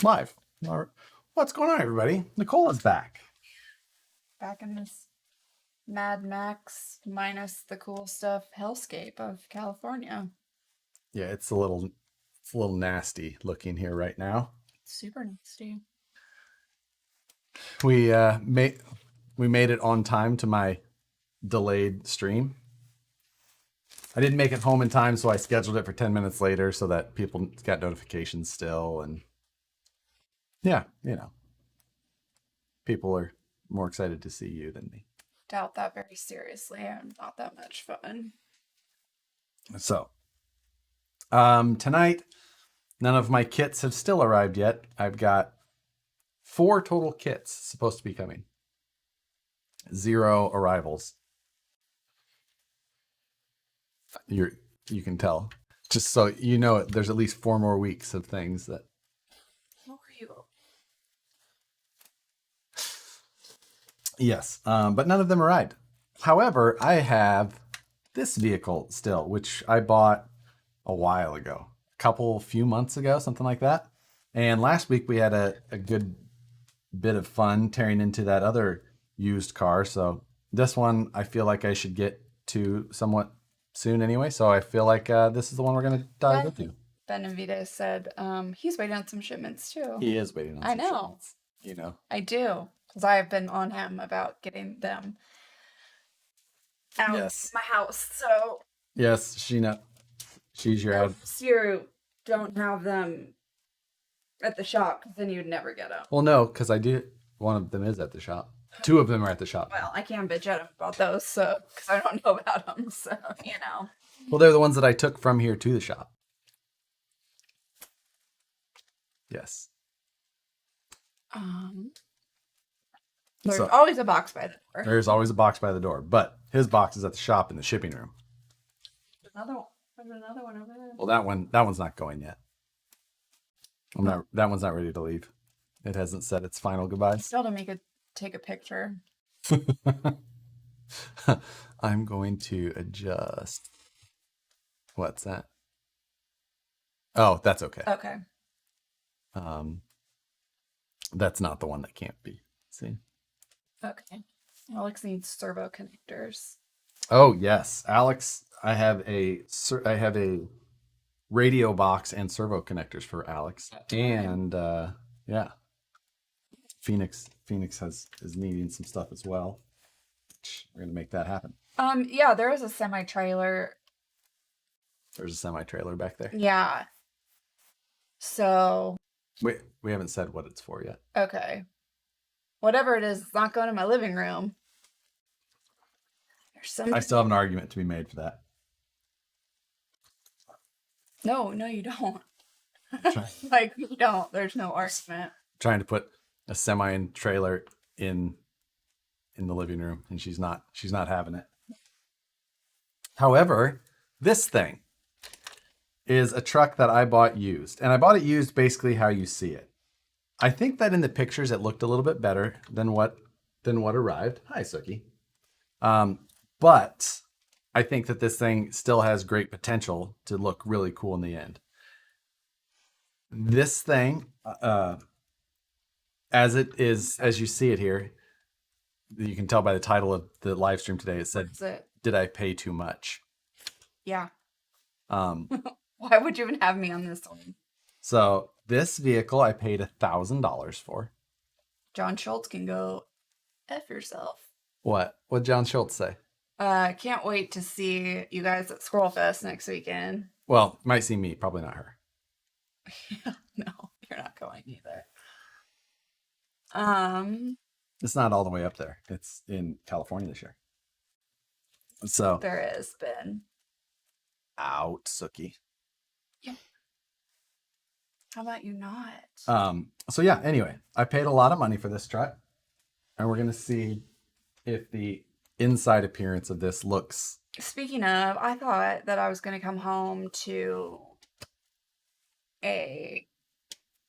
Live. All right. What's going on, everybody? Nicole is back. Back in this Mad Max minus the cool stuff hellscape of California. Yeah, it's a little nasty looking here right now. Super nasty. We made it on time to my delayed stream. I didn't make it home in time, so I scheduled it for 10 minutes later so that people got notifications still. And yeah, people are more excited to see you than me. Doubt that very seriously. I'm not that much fun. So, tonight, none of my kits have still arrived yet. I've got 4 total kits supposed to be coming. 0 arrivals. You can tell. Just so you know, there's at least 4 more weeks of things that. How are you? Yes, but none of them arrived. However, I have this vehicle still, which I bought a while ago, few months ago, something like that. And last week we had a good bit of fun tearing into that other used car. So this one I feel like I should get to somewhat soon anyway. So I feel like this is the one we're going to dive into. Benavides said he's waiting on some shipments too. He is waiting on some shipments. You know. I do. Because I've been on him about getting them out of my house. So yes, Sheena. She's your ad. You don't have them at the shop, because then you'd never get them. Well, no, because I do. One of them is at the shop. 2 of them are at the shop. Well, I can't bitch at him about those, so because I don't know about them, so Well, they're the ones that I took from here to the shop. Yes. There's always a box by the door. There's always a box by the door, but his box is at the shop in the shipping room. There's another one over there. Well, that one's not going yet. That one's not ready to leave. It hasn't said its final goodbyes. Still to take a picture. I'm going to adjust. What's that? Oh, that's okay. Okay. That's not the one that can't be. See? Okay. Alex needs servo connectors. Oh yes, Alex. I have a radio box and servo connectors for Alex, and yeah, Phoenix is needing some stuff as well. We're gonna make that happen. Yeah, there is a semi-trailer. There's a semi-trailer back there. Yeah. So. We haven't said what it's for yet. Okay. Whatever it is, it's not going to my living room. I still have an argument to be made for that. No, you don't. Like, you don't. There's no argument. Trying to put a semi-trailer in the living room, and she's not having it. However, this thing is a truck that I bought used, and I bought it used basically how you see it. I think that in the pictures it looked a little bit better than what arrived. Hi, Suki. But I think that this thing still has great potential to look really cool in the end. This thing, as you see it here, you can tell by the title of the live stream today. It said, "Did I pay too much?" Yeah. Why would you even have me on this one? So this vehicle I paid $1,000 for. John Schultz can go F yourself. What? What'd John Schultz say? Can't wait to see you guys at Squirrel Fest next weekend. Well, might see me, probably not her. No, you're not going either. It's not all the way up there. It's in California this year. So there is Ben. Out, Suki. Yeah. How about you not? So yeah, anyway, I paid a lot of money for this truck, and we're gonna see if the inside appearance of this looks. Speaking of, I thought that I was gonna come home to a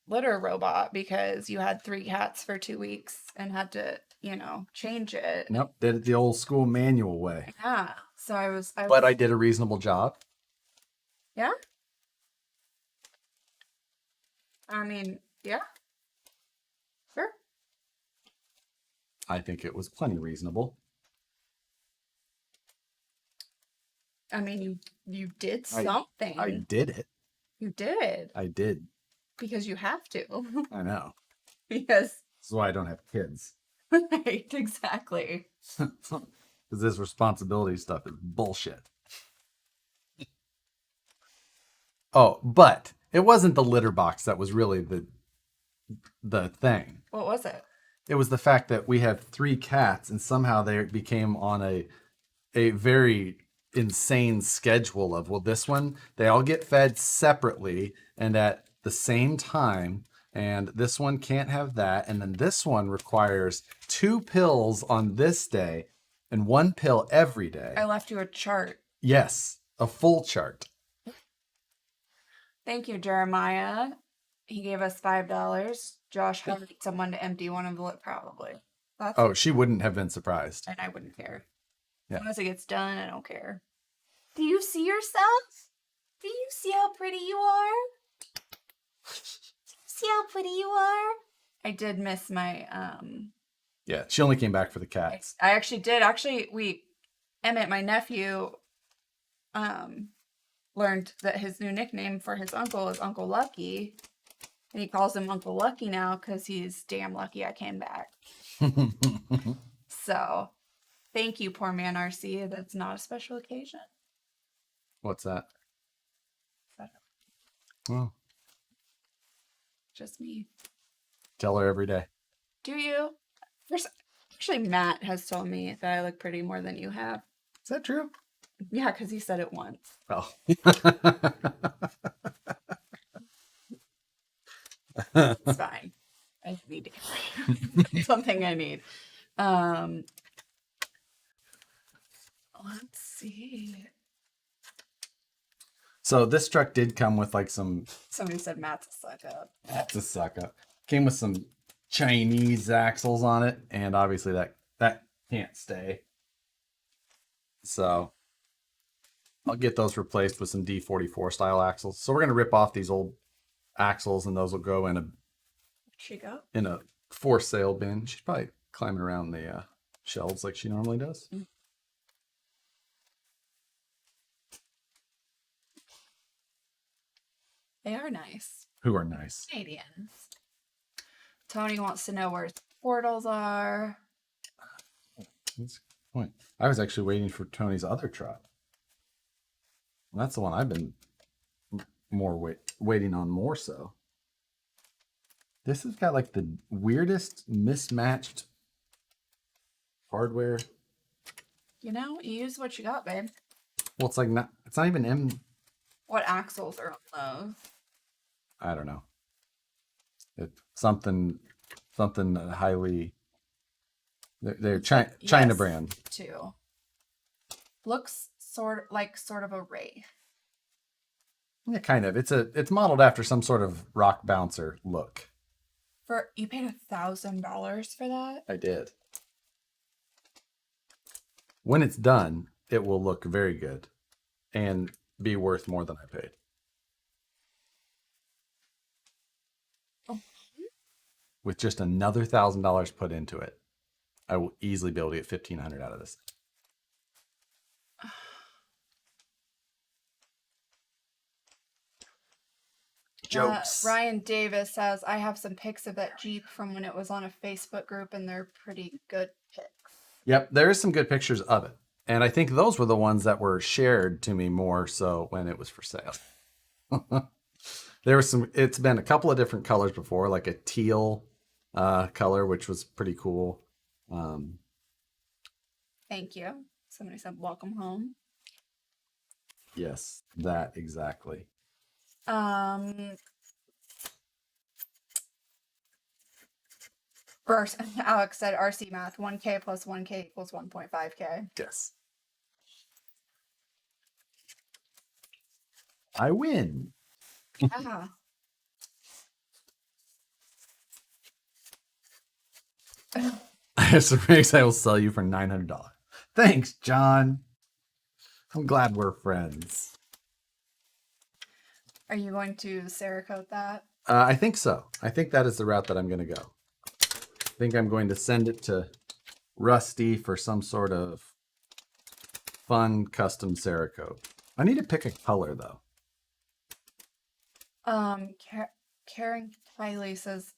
litter robot because you had 3 cats for 2 weeks and had to, change it. Nope, did it the old school manual way. Yeah. So But I did a reasonable job. Yeah? I mean, yeah. I think it was plenty reasonable. I mean, you did I something. did it. You did. I did. Because you have to. I know. Because, This is why I don't have kids. right, exactly. Because this responsibility stuff is bullshit. Oh, but it wasn't the litter box that was really the thing. What was it? It was the fact that we have 3 cats and somehow they became on a very insane schedule of, well, this one, they all get fed separately and at the same time, and this one can't have that, and then this one requires 2 pills on this day and 1 pill every day. I left you a chart. Yes, a full chart. Thank you, Jeremiah. He gave us $5. Josh hired someone to empty one envelope, probably. That's Oh, she wouldn't have been surprised. and I wouldn't care. Yeah. Once it gets done, I don't care. Do you see yourself? Do you see how pretty you are? See how pretty you are? I did miss my Yeah, she only came back for the cats. I actually did. Emmett, my nephew, learned that his new nickname for his uncle is Uncle Lucky. And he calls him Uncle Lucky now because he's damn lucky I came back. So, thank you, poor man RC. That's not a special occasion. What's that? Well, Just me. tell her every day. Do you? Actually, Matt has told me that I look pretty more than you have. Is that true? Yeah, because he said it once. Oh. It's fine. I need something I need. Let's see. So this truck did come with like some, Somebody said Matt's a suck up. that's a suck up. Came with some Chinese axles on it, and obviously that can't stay. So I'll get those replaced with some D44 style axles. So we're gonna rip off these old axles, and those will go in Where'd she go? a for sale bin. She's probably climbing around the shelves like she normally does. They are nice. Who are nice. Canadians. Tony wants to know where his portals are. That's a good point. I was actually waiting for Tony's other truck. That's the one I've been waiting on more so. This has got like the weirdest mismatched hardware. You know, you use what you got, babe. Well, it's not even M. What axles are on those? I don't know. It's something highly. They're China Yes, brand. Too. Looks sort of a Wraith. Yeah, kind of. It's modeled after some sort of rock bouncer look. You paid $1,000 for that? I did. When it's done, it will look very good and be worth more than I paid. With just another $1,000 put into it, I will easily be able to get $1,500 out of this. Jokes. Ryan Davis says, I have some pics of that Jeep from when it was on a Facebook group, and they're pretty good pics. Yep, there is some good pictures of it. And I think those were the ones that were shared to me more so when it was for sale. It's been a couple of different colors before, like a teal color, which was pretty cool. Thank you. Somebody said, welcome home. Yes, that exactly. First, Alex said RC math, 1K plus 1K equals 1.5K. Yes. I win. Ah. I have some rigs I will sell you for $900. Thanks, John. I'm glad we're friends. Are you going to Cerakote that? I think so. I think that is the route that I'm going to go. I think I'm going to send it to Rusty for some sort of fun custom Cerakote. I need to pick a color though. Karen Kiley says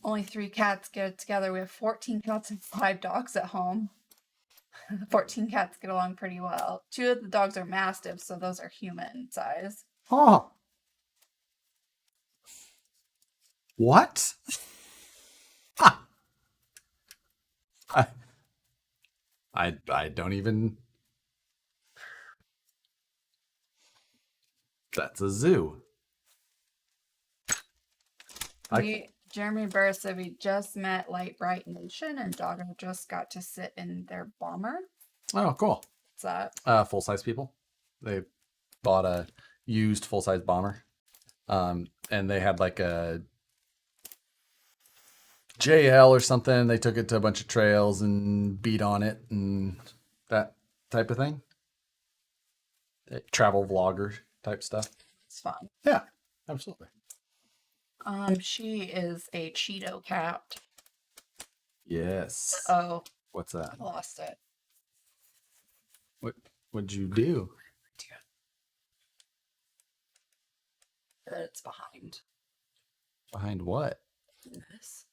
only 3 cats get together. We have 14 cats and 5 dogs at home. 14 cats get along pretty well. 2 of the dogs are mastiffs, so those are human size. Oh. What? Ah. I don't even. That's a zoo. Jeremy Burr said we just met Light Bright Nation and Doggo just got to sit in their bomber. Oh, cool. What's that? Full size people. They bought a used full size bomber. And they had like a JL or something. They took it to a bunch of trails and beat on it and that type of thing. Travel vlogger type stuff. It's fun. Yeah, absolutely. She is a Cheeto cat. Yes. Oh, What's that? I lost it. What'd you do? It's behind Behind what? this.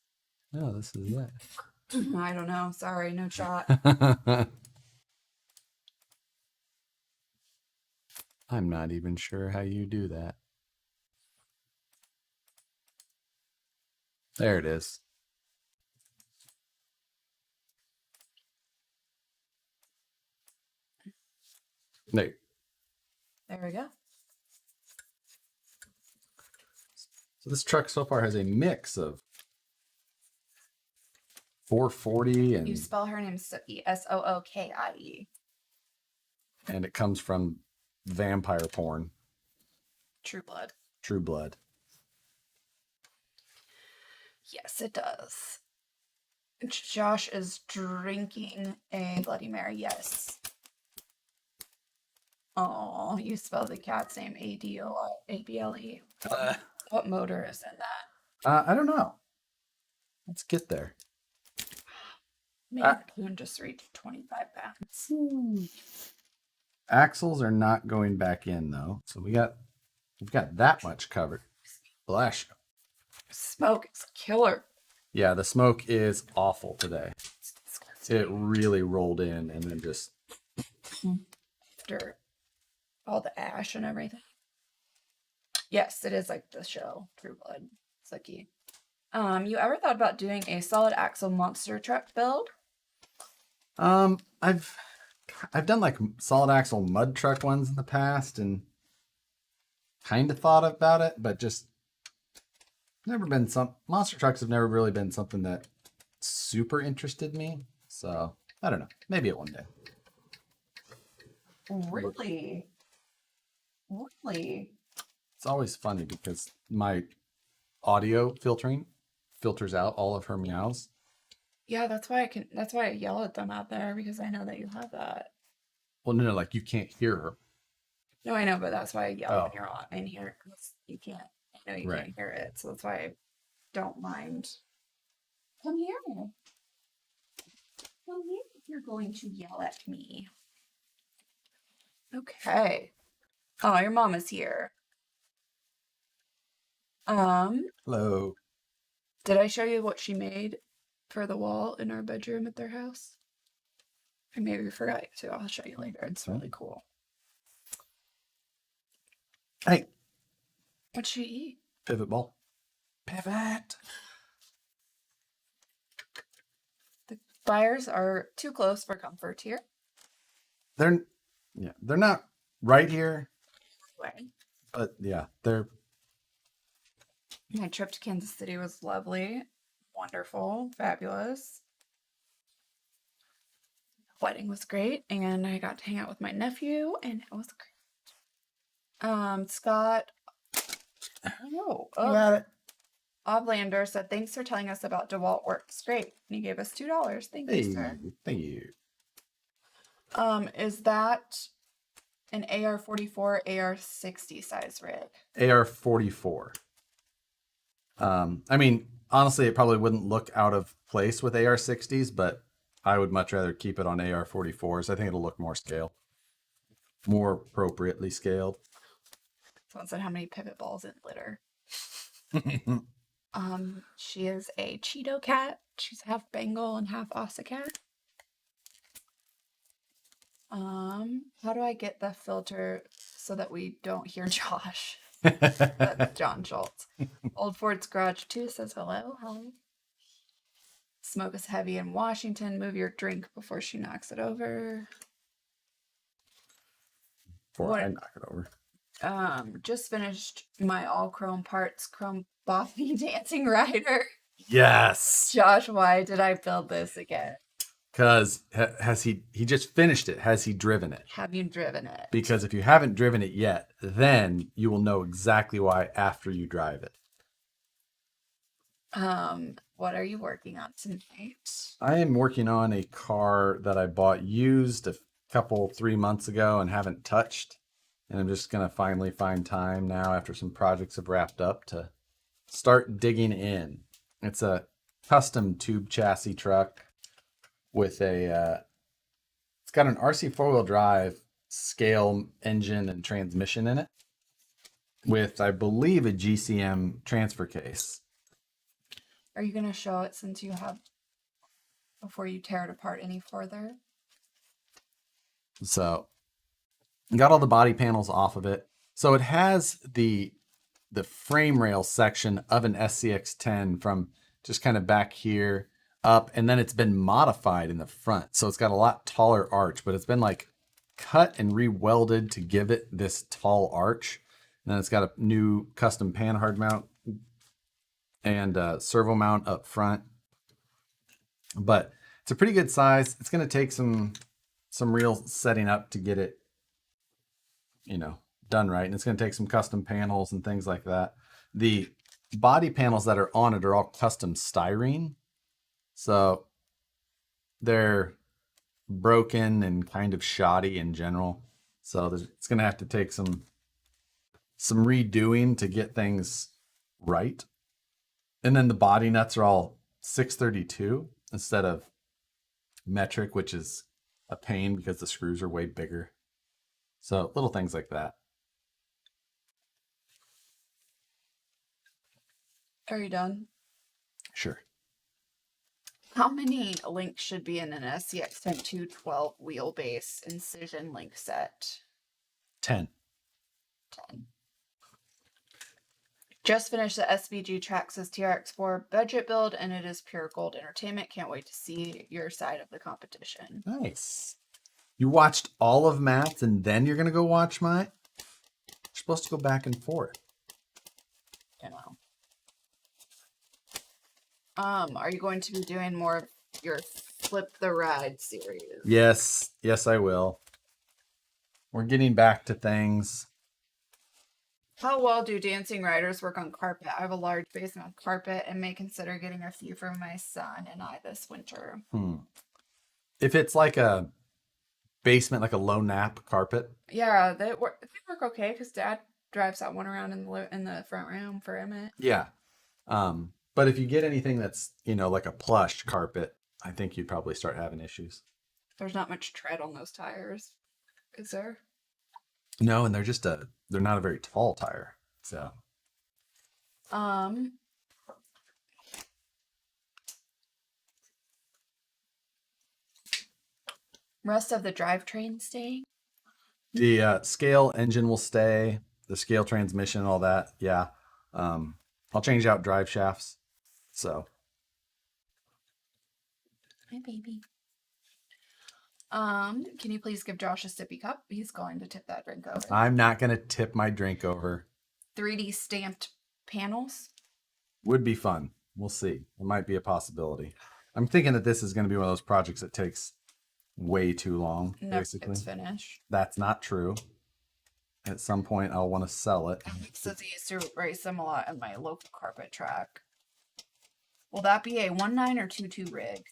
No, this is it. I don't know. Sorry, no shot. I'm not even sure how you do that. There it is. No. There we go. So this truck so far has a mix of 440 and You spell her name Sookie. Sookie. and it comes from vampire porn, True Blood. True Blood. Yes, it does. Josh is drinking a Bloody Mary. Yes. Oh, you spelled the cat's name Adole. What motor is in that? I don't know. Let's get there. Maybe the balloon just reached 25 pounds. Axles are not going back in though, so we've got that much covered. Bless you. Smoke is killer. Yeah, the smoke is awful today. It really rolled in and then just After all the ash and everything. Yes, it is like the show, True Blood. Sookie. You ever thought about doing a solid axle monster truck build? I've done like solid axle mud truck ones in the past and kind of thought about it, but just never been monster trucks have never really been something that super interested me. So I don't know. Maybe one day. Really? Really? It's always funny because my audio filtering filters out all of her meows. Yeah, that's why I yell at them out there because I know that you have that. Well, no, like you can't hear her. No, I know, but that's why I yell when Oh. you're in here because you can't. I know you Right. can't hear it, so that's why I don't mind. Come here. Come here if you're going to yell at me. Okay. Oh, your mom is here. Hello. Did I show you what she made for the wall in our bedroom at their house? I maybe forgot to. I'll show you later. It's really cool. Hey, What'd she eat? pivot ball. Pivot. The fires are too close for comfort here. They're not right here, Anyway, but yeah, they're my trip to Kansas City was lovely, wonderful, fabulous. Wedding was great, and I got to hang out with my nephew, and it was great. Scott, it. Oblander said, "Thanks for telling us about DeWalt Works. Great." And he gave us $2. Thank you, Hey, sir. thank you. Is that an AR-44, AR-60 size rig? AR-44. I mean, honestly, it probably wouldn't look out of place with AR-60s, but I would much rather keep it on AR-44s. I think it'll look more scaled, more appropriately scaled. Someone said how many pivot balls in litter. She is a Cheeto cat. She's half Bengal and half Osicat. How do I get the filter so that we don't hear Josh? That's John Schultz. Old Ford's Garage 2 says hello. Hello. Smoke is heavy in Washington. Move your drink before she knocks it over. Before I knock it over. Just finished my all chrome parts chrome Bobby Dancing Rider. Yes. Josh, why did I build this again? Because has he just finished it? Has he driven it? Have you driven it? Because if you haven't driven it yet, then you will know exactly why after you drive it. What are you working on tonight? I am working on a car that I bought used 3 months ago and haven't touched. And I'm just going to finally find time now after some projects have wrapped up to start digging in. It's a custom tube chassis truck with it's got an RC 4-wheel drive scale engine and transmission in it with, I believe, a GCM transfer case. Are you going to show it since you have, before you tear it apart any further? So got all the body panels off of it. So it has the frame rail section of an SCX-10 from just kind of back here up, and then it's been modified in the front. So it's got a lot taller arch, but it's been like cut and re-welded to give it this tall arch. And then it's got a new custom panhard mount and servo mount up front. But it's a pretty good size. It's going to take some real setting up to get it, done right. And it's going to take some custom panels and things like that. The body panels that are on it are all custom styrene. So they're broken and kind of shoddy in general. So it's going to have to take some redoing to get things right. And then the body nuts are all 632 instead of metric, which is a pain because the screws are way bigger. So little things like that. Are you done? Sure. How many links should be in an SCX 10212 wheelbase incision link set? 10. 10. Just finished the SVG Traxxas TRX4 budget build, and it is pure gold entertainment. Can't wait to see your side of the competition. Nice. You watched all of Matt's and then you're going to go watch mine? You're supposed to go back and forth. You know. Are you going to be doing more of your Flip the Ride series? Yes, I will. We're getting back to things. How well do dancing riders work on carpet? I have a large basement with carpet and may consider getting a few for my son and I this winter. If it's like a basement, like a low nap carpet. Yeah, they work okay because Dad drives that one around in the front room for Emmett. Yeah. But if you get anything that's, like a plush carpet, I think you'd probably start having issues. There's not much tread on those tires, is there? No, and they're not a very tall tire. So. Rest of the drivetrain staying? The scale engine will stay. The scale transmission, all that. Yeah. I'll change out drive shafts. So. Hi, baby. Can you please give Josh a sippy cup? He's going to tip that drink over. I'm not going to tip my drink over. 3D stamped panels? Would be fun. We'll see. It might be a possibility. I'm thinking that this is going to be one of those projects that takes way too long, No, basically. it's finished. That's not true. At some point, I'll want to sell it. Alex says he used to race them a lot in my local carpet track. Will that be a 1.9 or 2.2 rig?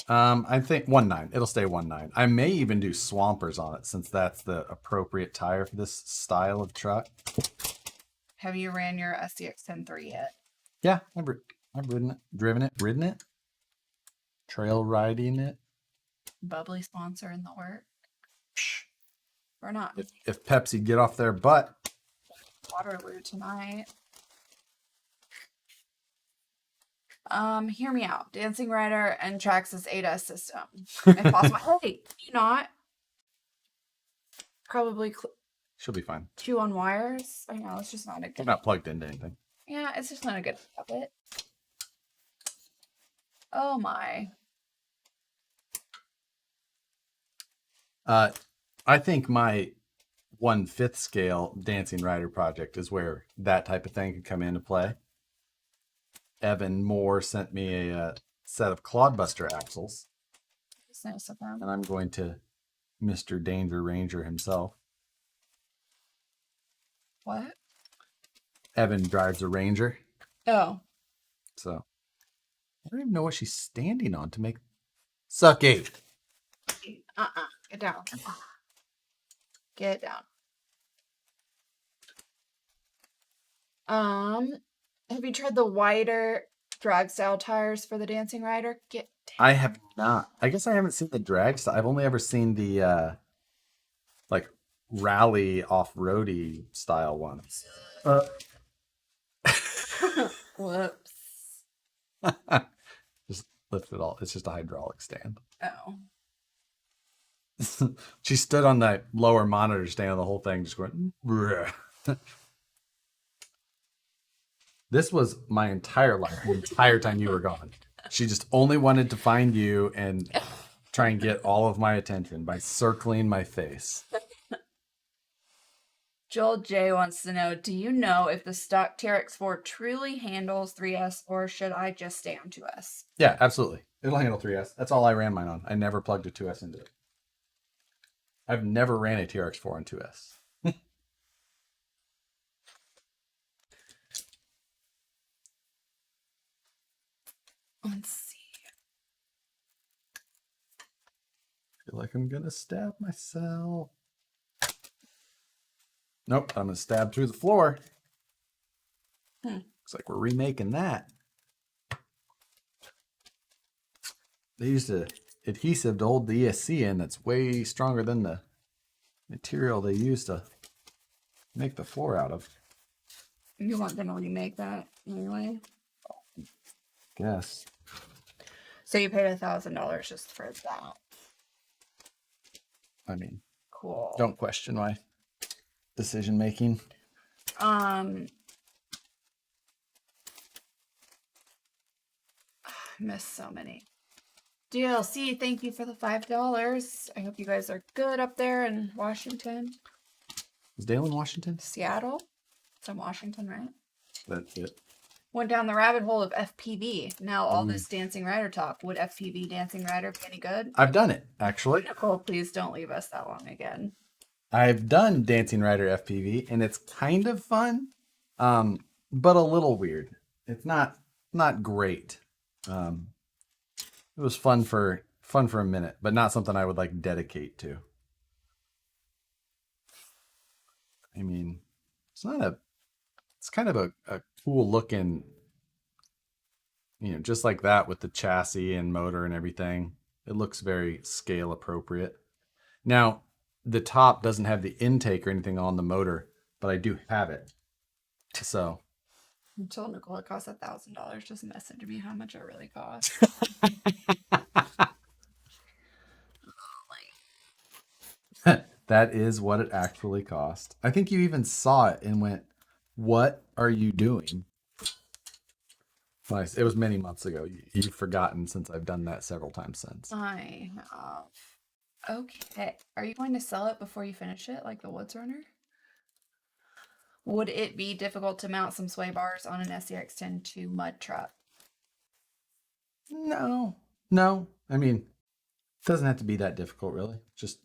I think 1.9. It'll stay 1.9. I may even do swampers on it since that's the appropriate tire for this style of truck. Have you ran your SCX 10.3 yet? Yeah, I've ridden it, driven it, ridden it, trail riding it. bubbly sponsor in the work. We're not If Pepsi get off their butt. Waterloo tonight. Hear me out. Dancing Rider and Traxxas ADAS system. If possible. Hey, you not? Probably She'll be fine. chew on wires. I know, it's just not a They're good. not plugged into anything. Yeah, it's just not a good habit. Oh my. I think my 1/5 scale Dancing Rider project is where that type of thing could come into play. Evan Moore sent me a set of Clodbuster axles, It's nice of them. and I'm going to Mr. Danger Ranger himself. What? Evan drives a Ranger, Oh. so I don't even know what she's standing on to make. Sucky. Get down. Get down. Have you tried the wider drag style tires for the Dancing Rider? Get down. I have not. I guess I haven't seen the drag style. I've only ever seen the like rally off-roady style ones. Whoops. Just lift it all. It's just a hydraulic stand. Oh. She stood on that lower monitor stand of the whole thing, just going. Bruh. This was my entire life, the entire time you were gone. She just only wanted to find you and try and get all of my attention by circling my face. Joel J wants to know, do you know if the stock TRX4 truly handles 3S or should I just stay on 2S? Yeah, absolutely. It'll handle 3S. That's all I ran mine on. I never plugged a 2S into it. I've never ran a TRX4 on 2S. Let's see. I feel like I'm gonna stab myself. Nope, I'm gonna stab through the floor. Looks like we're remaking that. They used a adhesive to hold the ESC in that's way stronger than the material they used to make the floor out of. You want them to remake that anyway? Guess. So you paid $1,000 just for that. I mean, Cool. don't question my decision making. I missed so many. DLC, thank you for the $5. I hope you guys are good up there in Washington. Is Dale in Washington? Seattle? It's in Washington, right? That's it. Went down the rabbit hole of FPV. Now all this Dancing Rider talk. Would FPV Dancing Rider be any good? I've done it, actually. Nicole, please don't leave us that long again. I've done Dancing Rider FPV, and it's kind of fun, but a little weird. It's not great. It was fun for a minute, but not something I would like dedicate to. I mean, it's kind of a cool looking, just like that with the chassis and motor and everything. It looks very scale appropriate. Now, the top doesn't have the intake or anything on the motor, but I do have it. So I told Nicole it costs $1,000. Just message me how much it really costs. that is what it actually cost. I think you even saw it and went, "What are you doing?" Nice. It was many months ago. You've forgotten since I've done that several times since. I have. Okay. Are you going to sell it before you finish it, like the Woods Runner? Would it be difficult to mount some sway bars on an SCX-10 to mud truck? No. I mean, it doesn't have to be that difficult, really. Just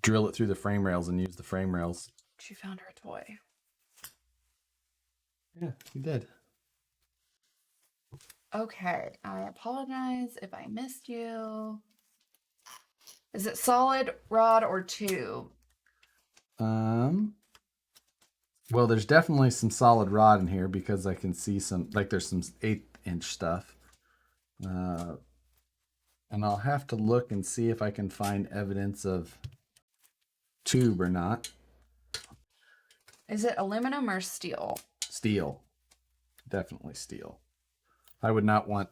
drill it through the frame rails and use the frame rails. She found her toy. Yeah, you did. Okay. I apologize if I missed you. Is it solid rod or tube? Well, there's definitely some solid rod in here because I can see some, like there's some 1/8 inch stuff. And I'll have to look and see if I can find evidence of tube or not. Is it aluminum or steel? Steel. Definitely steel. I would not want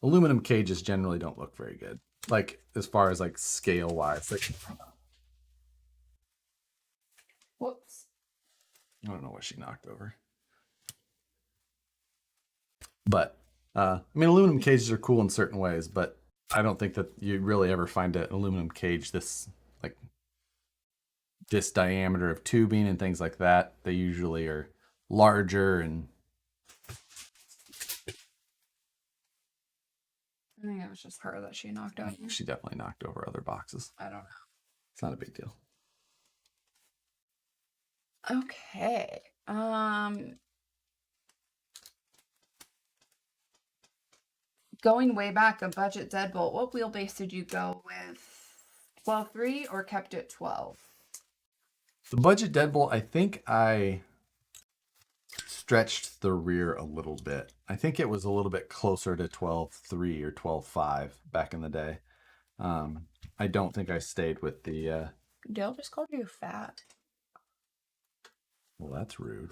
aluminum cages generally don't look very good. Like as far as like scale wise. Like Whoops. I don't know what she knocked over. But I mean aluminum cages are cool in certain ways, but I don't think that you really ever find an aluminum cage this diameter of tubing and things like that. They usually are larger and I think it was just her that she knocked out. she definitely knocked over other boxes. I don't know. It's not a big deal. Okay. Going way back, a budget deadbolt. What wheelbase did you go with? 12.3 or kept it 12? The budget deadbolt, I think I stretched the rear a little bit. I think it was a little bit closer to 12.3 or 12.5 back in the day. I don't think I stayed with the... Dale just called you fat. Well, that's rude.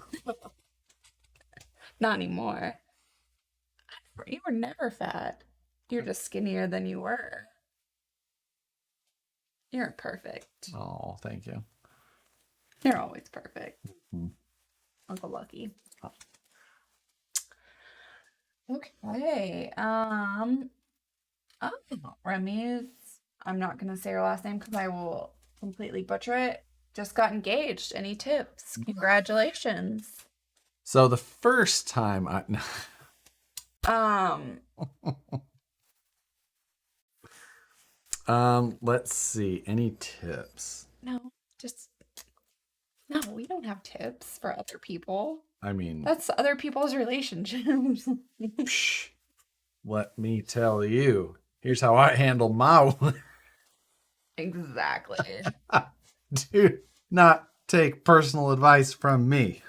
Not anymore. You were never fat. You're just skinnier than you were. You're perfect. Oh, thank you. You're always perfect. Mm-hmm. Uncle Lucky. Okay. Oh, Remy's. I'm not gonna say her last name because I will completely butcher it. Just got engaged. Any tips? Congratulations. So the first time I... let's see. Any tips? No, we don't have tips for other people. I mean, That's other people's relationships. psh, let me tell you. Here's how I handle my one. Exactly. Do not take personal advice from me.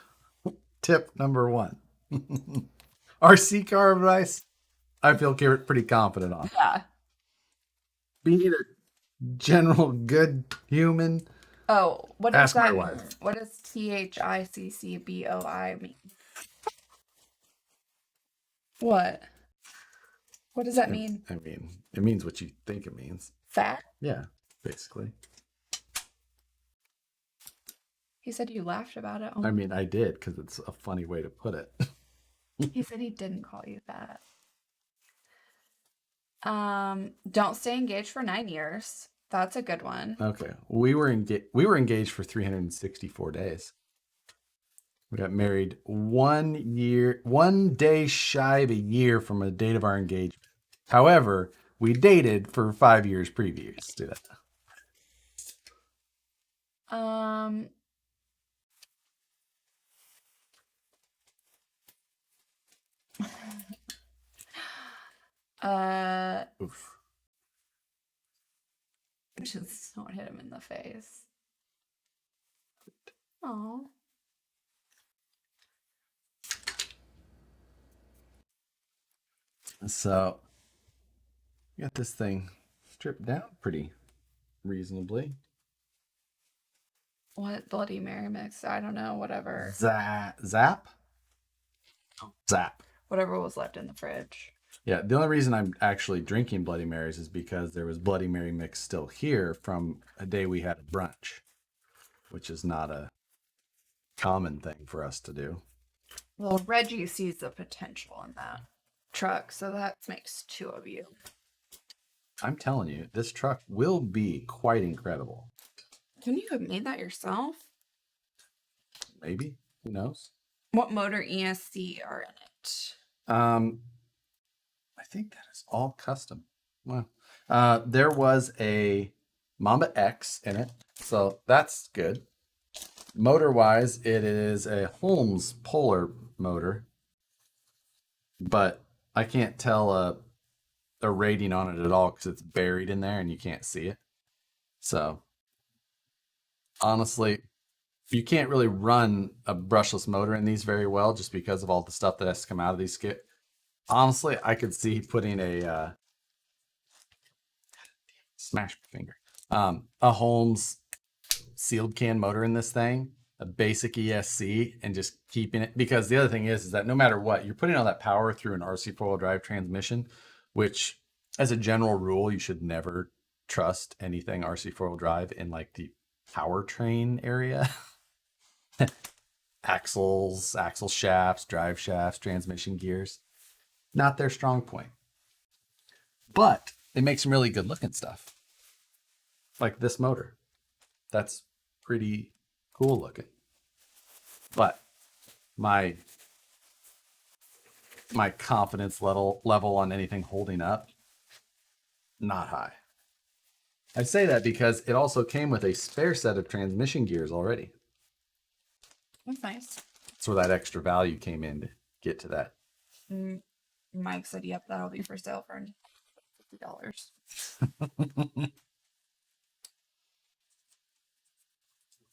Tip number 1. RC car advice, I feel pretty confident on. Yeah. Being a general good human. Oh, what does Ask my that wife. mean? What does THICCBOI mean? What? What does that mean? I mean, it means what you think it means. Fat? Yeah, basically. He said you laughed about it. I mean, I did because it's a funny way to put it. He said he didn't call you fat. Don't stay engaged for 9 years. That's a good one. Okay, we were engaged for 364 days. We got married 1 day shy of a year from the date of our engagement. However, we dated for 5 years previous to that. Oof. Just don't hit him in the face. Oh. So, we got this thing stripped down pretty reasonably. What Bloody Mary mix? I don't know. Whatever. Zap? Zap. Whatever was left in the fridge. Yeah, the only reason I'm actually drinking Bloody Marys is because there was Bloody Mary mix still here from a day we had a brunch, which is not a common thing for us to do. Well, Reggie sees the potential in that truck, so that makes 2 of you. I'm telling you, this truck will be quite incredible. Can you have made that yourself? Maybe. Who knows? What motor ESC are in it? I think that is all custom. Wow. There was a Mamba X in it, so that's good. Motor-wise, it is a Holmes Polar motor, but I can't tell a rating on it at all because it's buried in there and you can't see it. So, honestly, you can't really run a brushless motor in these very well just because of all the stuff that has to come out of these. Honestly, I could see putting a smash my finger. A Holmes sealed can motor in this thing, a basic ESC, and just keeping it, because the other thing is that no matter what, you're putting all that power through an RC four-wheel drive transmission, which as a general rule, you should never trust anything RC four-wheel drive in like the powertrain area. Axles, axle shafts, drive shafts, transmission gears. Not their strong point. But they make some really good looking stuff. Like this motor. That's pretty cool looking. But my confidence level on anything holding up, not high. I say that because it also came with a spare set of transmission gears already. That's nice. That's where that extra value came in to get to that. Mike said, yep, that'll be for sale for $50.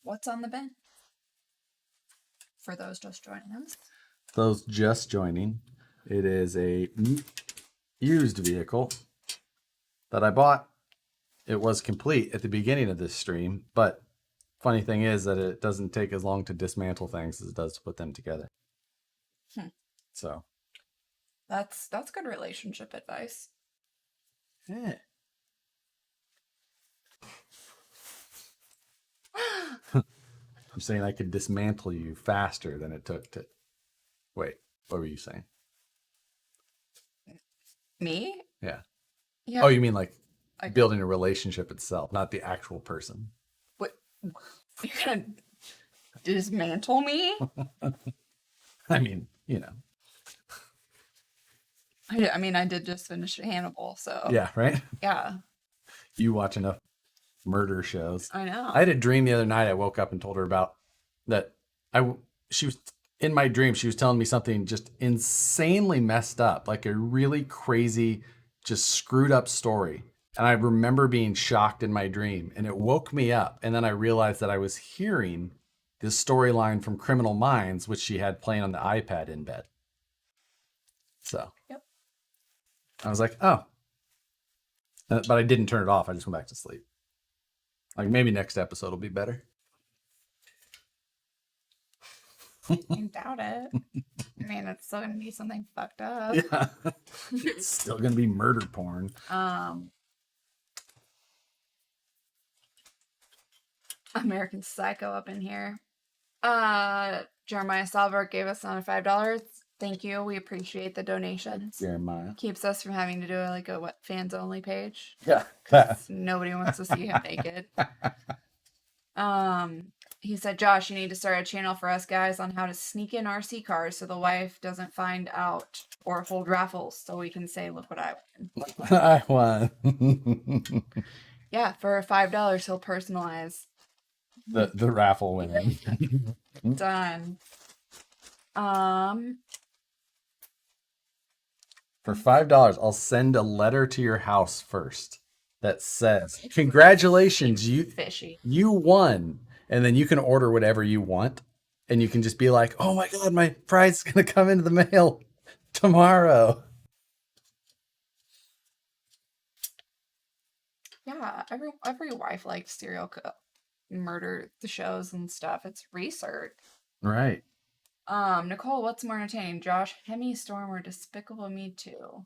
What's on the bin? For those just joining us. Those just joining, it is a used vehicle that I bought. It was complete at the beginning of this stream, but funny thing is that it doesn't take as long to dismantle things as it does to put them together. So that's good relationship advice. yeah. I'm saying I could dismantle you faster than it took to. Wait, what were you saying? Me? Yeah. Yeah. Oh, you mean like building a relationship itself, not the actual person. What? You're gonna dismantle me? I mean, you know. I mean, I did just finish Hannibal, so Yeah, right? yeah. You watch enough murder shows. I know. I had a dream the other night. I woke up and told her about that. She was in my dream. She was telling me something just insanely messed up, like a really crazy, just screwed up story. And I remember being shocked in my dream, and it woke me up. And then I realized that I was hearing this storyline from Criminal Minds, which she had playing on the iPad in bed. So Yep. I was like, oh. But I didn't turn it off. I just went back to sleep. Like maybe next episode will be better. I doubt it. I mean, it's still gonna be something fucked up. Yeah. It's still gonna be murder porn. American Psycho up in here. Jeremiah Salberg gave us another $5. Thank you. We appreciate the donations. Jeremiah. Keeps us from having to do a fans only page. Yeah. Nobody wants to see him naked. He said, Josh, you need to start a channel for us guys on how to sneak in RC cars so the wife doesn't find out, or hold raffles so we can say, look what I won. I won. Yeah, for $5 he'll personalize. The raffle winning. Done. For $5, I'll send a letter to your house first that says, congratulations, Fishy. you won. And then you can order whatever you want. And you can just be like, oh my God, my prize is going to come into the mail tomorrow. Yeah, every wife likes murder the shows and stuff. It's research. Right. Nicole, what's more entertaining, Josh, Hemi Storm, or Despicable Me 2?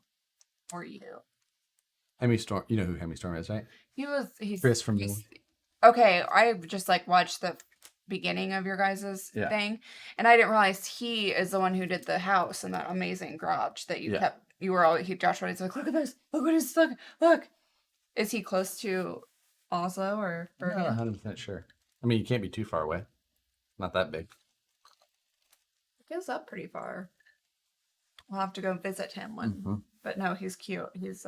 Or you? Hemi Storm. You know who Hemi Storm is, right? He's Chris from okay, I just watched the beginning of your guys' thing, and I didn't realize he is the one who did the house in that amazing garage that Josh always like, look at this, look. Is he close to Oslo or Bergen? I'm not 100% sure. I mean, you can't be too far away. Not that big. It goes up pretty far. We'll have to go visit him one. But no, he's cute. He's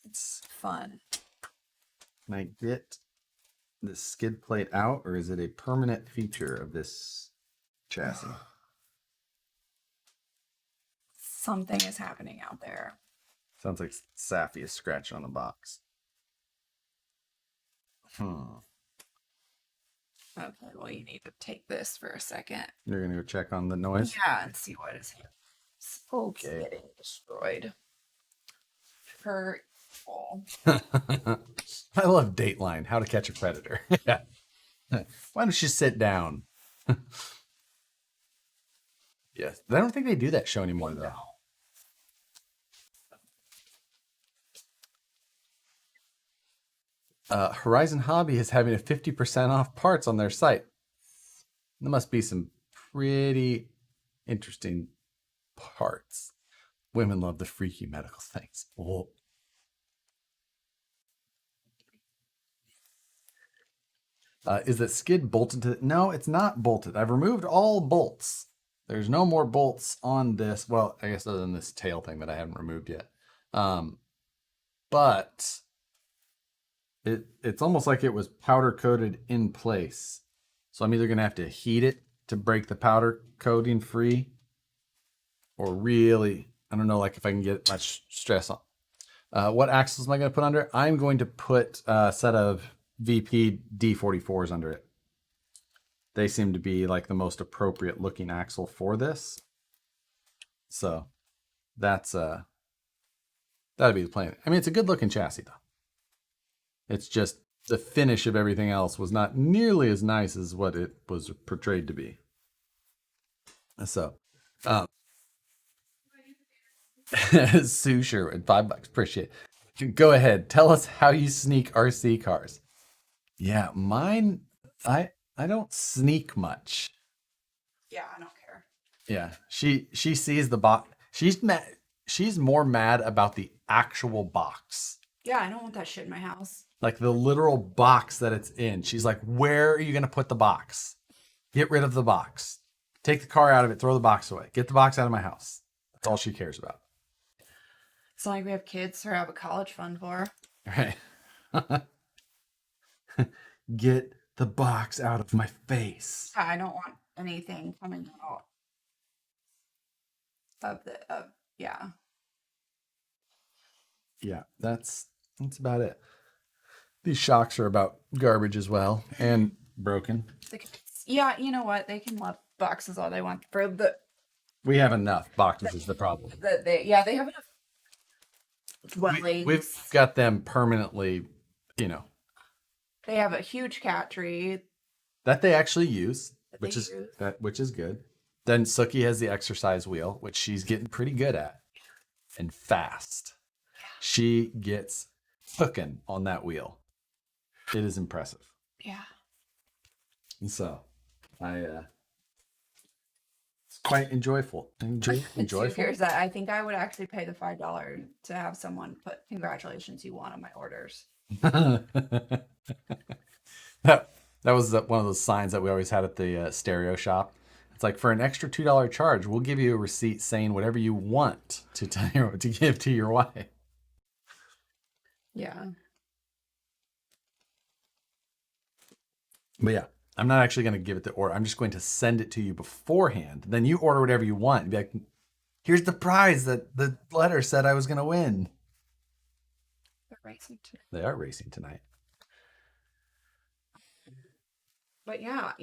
it's fun. Can I get the skid plate out, or is it a permanent feature of this chassis? Something is happening out there. Sounds like Safi is scratching on the box. Okay, well, you need to take this for a second. You're going to go check on the noise? Yeah, and see what is getting destroyed. Per careful. I love Dateline, How to Catch a Predator. Yeah. Why don't you sit down? Yes. I don't think they do that show anymore, though. Horizon Hobby is having a 50% off parts on their site. There must be some pretty interesting parts. Women love the freaky medical things. Oh. Is that skid bolted to? No, it's not bolted. I've removed all bolts. There's no more bolts on this. Well, I guess other than this tail thing that I haven't removed yet. But it's almost like it was powder coated in place. So I'm either going to have to heat it to break the powder coating free, or really, I don't know, like if I can get much stress on. What axles am I going to put under? I'm going to put a set of VP D44s under it. They seem to be like the most appropriate looking axle for this. So that's that'd be the plan. I mean, it's a good looking chassis though. It's just the finish of everything else was not nearly as nice as what it was portrayed to be. So, Sue Sherwood, $5, appreciate it. Go ahead, tell us how you sneak RC cars. Yeah, mine, I don't sneak much. Yeah, I don't care. Yeah, she sees the box. She's mad. She's more mad about the actual box, Yeah, I don't want that shit in my house. like the literal box that it's in. She's like, "Where are you gonna put the box? Get rid of the box. Take the car out of it. Throw the box away. Get the box out of my house." That's all she cares about. It's not like we have kids or have a college fund for. Right. Get the box out of my face. I don't want anything coming out of yeah. Yeah, that's about it. These shocks are about garbage as well, and broken. Yeah, you know what? They can love boxes all they want for the We have enough boxes is the problem. they have enough dwellings. We've got them permanently, you know, They have a huge cat tree. that they actually use, That which they is use. which is good. Then Sookie has the exercise wheel, which she's getting pretty good at and fast. She gets hooking on that wheel. It is impressive. Yeah. And so, it's quite enjoyable. Enjoyable. Here's that. I think I would actually pay the $5 to have someone put "Congratulations, you won" on my orders. that was one of those signs that we always had at the stereo shop. It's like, for an extra $2 charge, we'll give you a receipt saying whatever you want to give to your wife. Yeah. But yeah, I'm not actually going to give it the order. I'm just going to send it to you beforehand. Then you order whatever you want. Be like, here's the prize that the letter said I was going to win. They're racing tonight. They are racing tonight. But yeah, I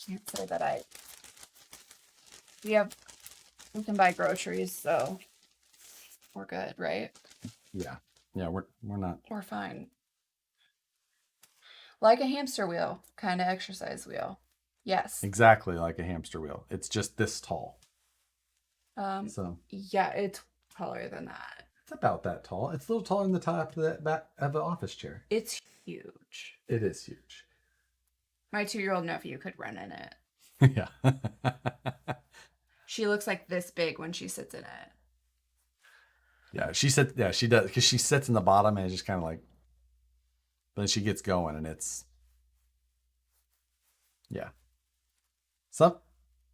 can't say that we can buy groceries, so we're good, right? Yeah. Yeah, we're not. We're fine. Like a hamster wheel, kind of exercise wheel. Yes. Exactly like a hamster wheel. It's just this tall. So Yeah, it's taller than that. it's about that tall. It's a little taller than the top of that back of the office chair. It's huge. It is huge. My 2-year-old nephew could run in it. Yeah. She looks like this big when she sits in it. Yeah, she sits. Yeah, she does, because she sits in the bottom and it's just kind of like. Then she gets going and it's. Yeah.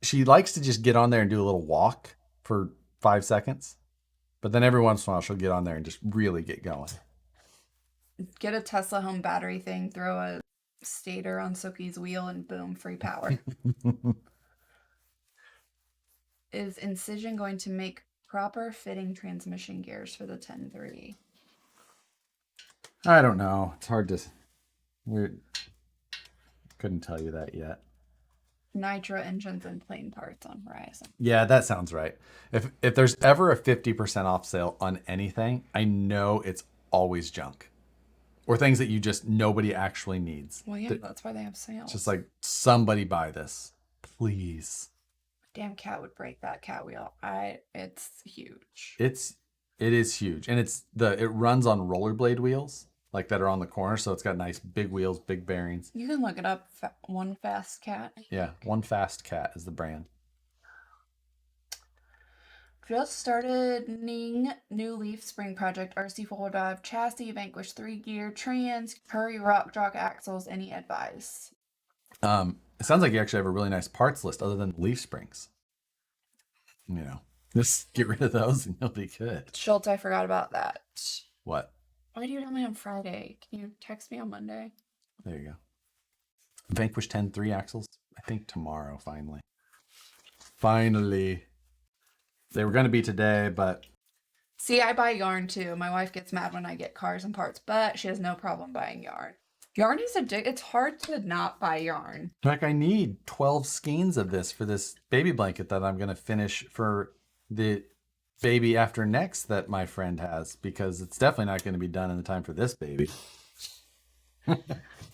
She likes to just get on there and do a little walk for 5 seconds, but then every once in a while she'll get on there and just really get going. Get a Tesla home battery thing, throw a stator on Sookie's wheel, and boom, free power. Is Incision going to make proper fitting transmission gears for the 1030? I don't know. It's hard to. We couldn't tell you that yet. Nitro engines and plane parts on Horizon. Yeah, that sounds right. If there's ever a 50% off sale on anything, I know it's always junk. Or things that you just nobody actually needs. Well, yeah, that's why they have sales. Just like somebody buy this, please. Damn cat would break that cat wheel. It's huge. It is huge, and it runs on rollerblade wheels like that are on the corner, so it's got nice big wheels, big bearings. You can look it up. One Fast Cat. Yeah, One Fast Cat is the brand. Just started new Leaf Spring project. RC 4-wheel chassis, Vanquish 3-gear, trans, Curry Rock Jock axles. Any advice? It sounds like you actually have a really nice parts list other than leaf springs. Just get rid of those and you'll be good. Schultz, I forgot about that. What? Why do you tell me on Friday? Can you text me on Monday? There you go. Vanquish 10 3 axles. I think tomorrow, finally. Finally. They were going to be today, but... See, I buy yarn too. My wife gets mad when I get cars and parts, but she has no problem buying yarn. Yarn is it's hard to not buy yarn. Like, I need 12 skeins of this for this baby blanket that I'm going to finish for the baby after next that my friend has, because it's definitely not going to be done in the time for this baby.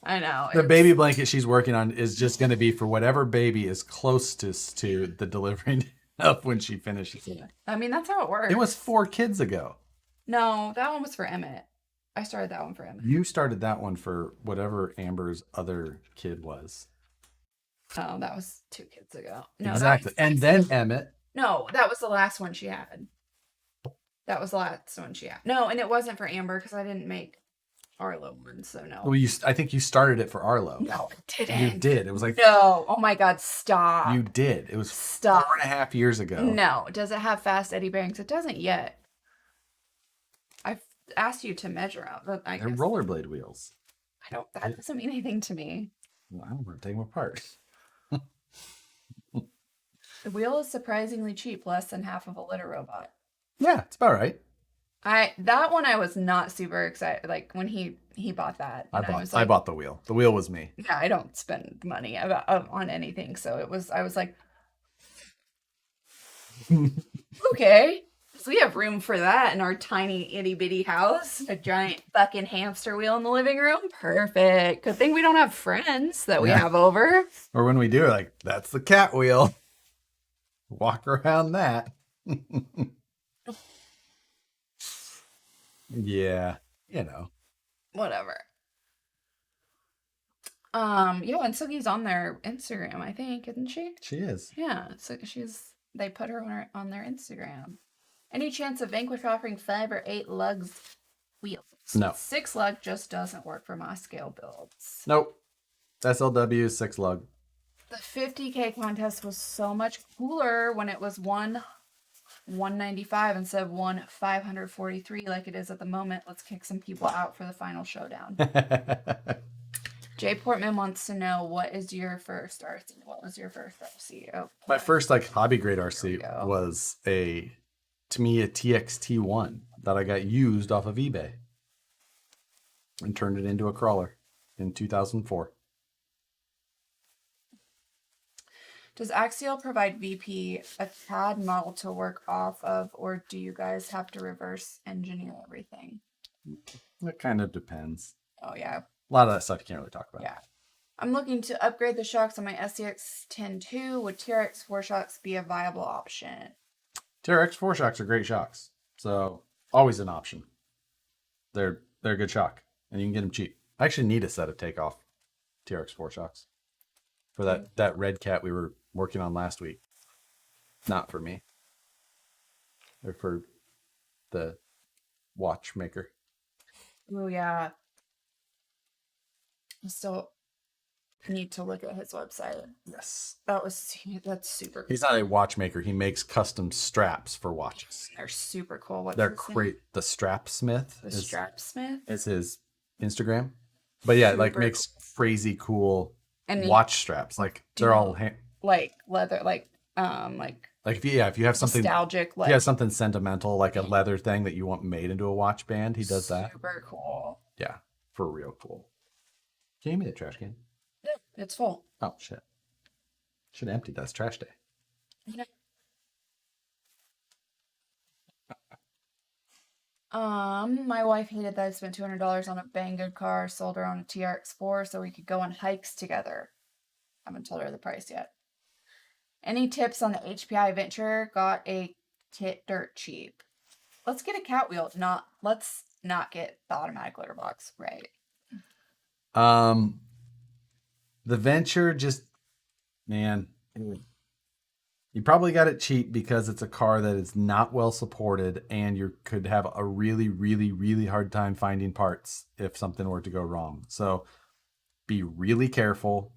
I know. The baby blanket she's working on is just going to be for whatever baby is closest to the delivering of when she finishes it. I mean, that's how it works. It was 4 kids ago. No, that one was for Emmett. I started that one for Emmett. You started that one for whatever Amber's other kid was. Oh, that was 2 kids ago. No, Exactly. And then Emmett. No, that was the last one she had. That was the last one she had. No, and it wasn't for Amber because I didn't make Arlo one, so no. Well, I think you started it for Arlo. No, I didn't. You did. It was like... No. Oh my God, stop. You did. It was Stop. 4.5 years ago. No. Does it have fast eddy bearings? It doesn't yet. I've asked you to measure out, but I They're guess rollerblade wheels. that doesn't mean anything to me. Well, I don't want to take them apart. The wheel is surprisingly cheap, less than half of a litter robot. Yeah, it's about right. That one I was not super excited. Like when he bought that, and I bought the wheel. The wheel was me. Yeah, I don't spend money on anything, so I was like, okay, so we have room for that in our tiny itty bitty house. A giant fucking hamster wheel in the living room, perfect. Good thing we don't have friends that we have over. Or when we do, like, that's the cat wheel. Walk around that. Yeah, Whatever. Yeah, and Sugi's on their Instagram, I think, isn't she? She is. Yeah, so they put her on their Instagram. Any chance of Vanquish offering 5 or 8 lugs wheels? No. 6 lug just doesn't work for my scale builds. Nope. SLW 6 lug. The 50K contest was so much cooler when it was 195 instead of 543 like it is at the moment. Let's kick some people out for the final showdown. Jay Portman wants to know, what was your first RC? Oh, My first hobby grade RC was a Tamiya TXT1 that I got used off of eBay and turned it into a crawler in 2004. Does Axial provide VP a CAD model to work off of, or do you guys have to reverse engineer everything? It kind of depends. Oh, yeah. A lot of that stuff you can't really talk about. Yeah. I'm looking to upgrade the shocks on my SCX 10.2. Would TRX 4 shocks be a viable option? TRX 4 shocks are great shocks. So, always an option. They're a good shock, and you can get them cheap. I actually need a set of takeoff TRX 4 shocks for that red cat we were working on last week. Not for me. They're for the watchmaker. Oh, yeah. I still need to look at his website. Yes. That's super cool. He's not a watchmaker. He makes custom straps for watches. They're super cool. What's They're his great. name? The Strapsmith. The Strapsmith? Is his Instagram. But yeah, Super makes crazy cool and watch straps. They're all like leather, like if you have something nostalgic, if you have something sentimental, like a leather thing that you want made into a watch band, he does that. Super cool. Yeah, for real cool. Can you give me the trash can? Yeah, it's full. Oh shit. Should empty that's trash day. My wife hated that I spent $200 on a Banggood car, sold her on a TRX4 so we could go on hikes together. Haven't told her the price yet. Any tips on the HPI Venture? Got a kit dirt cheap. Let's get a cat wheel. Let's not get the automatic litter box, right? The Venture just, man, you probably got it cheap because it's a car that is not well supported and you could have a really, really, really hard time finding parts if something were to go wrong. So be really careful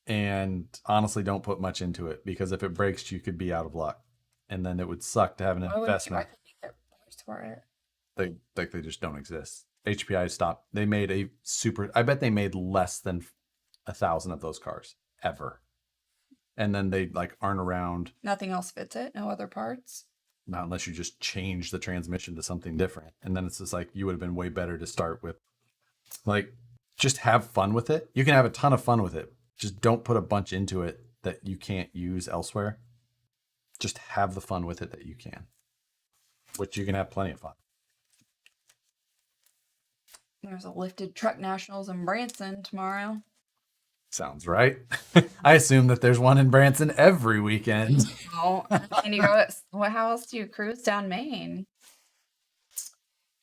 and honestly don't put much into it because if it breaks, you could be out of luck. And then it would suck to have an investment. For it. They just don't exist. HPI stopped. They made a super, I bet they made less than 1,000 of those cars ever. And then they like aren't around. Nothing else fits it. No other parts. Not unless you just change the transmission to something different. And then it's just like, you would have been way better to start with. Like, just have fun with it. You can have a ton of fun with it. Just don't put a bunch into it that you can't use elsewhere. Just have the fun with it that you can. Which you can have plenty of fun. There's a lifted truck nationals in Branson tomorrow. Sounds right. I assume that there's one in Branson every weekend. Oh, and you go, how else do you cruise down Maine?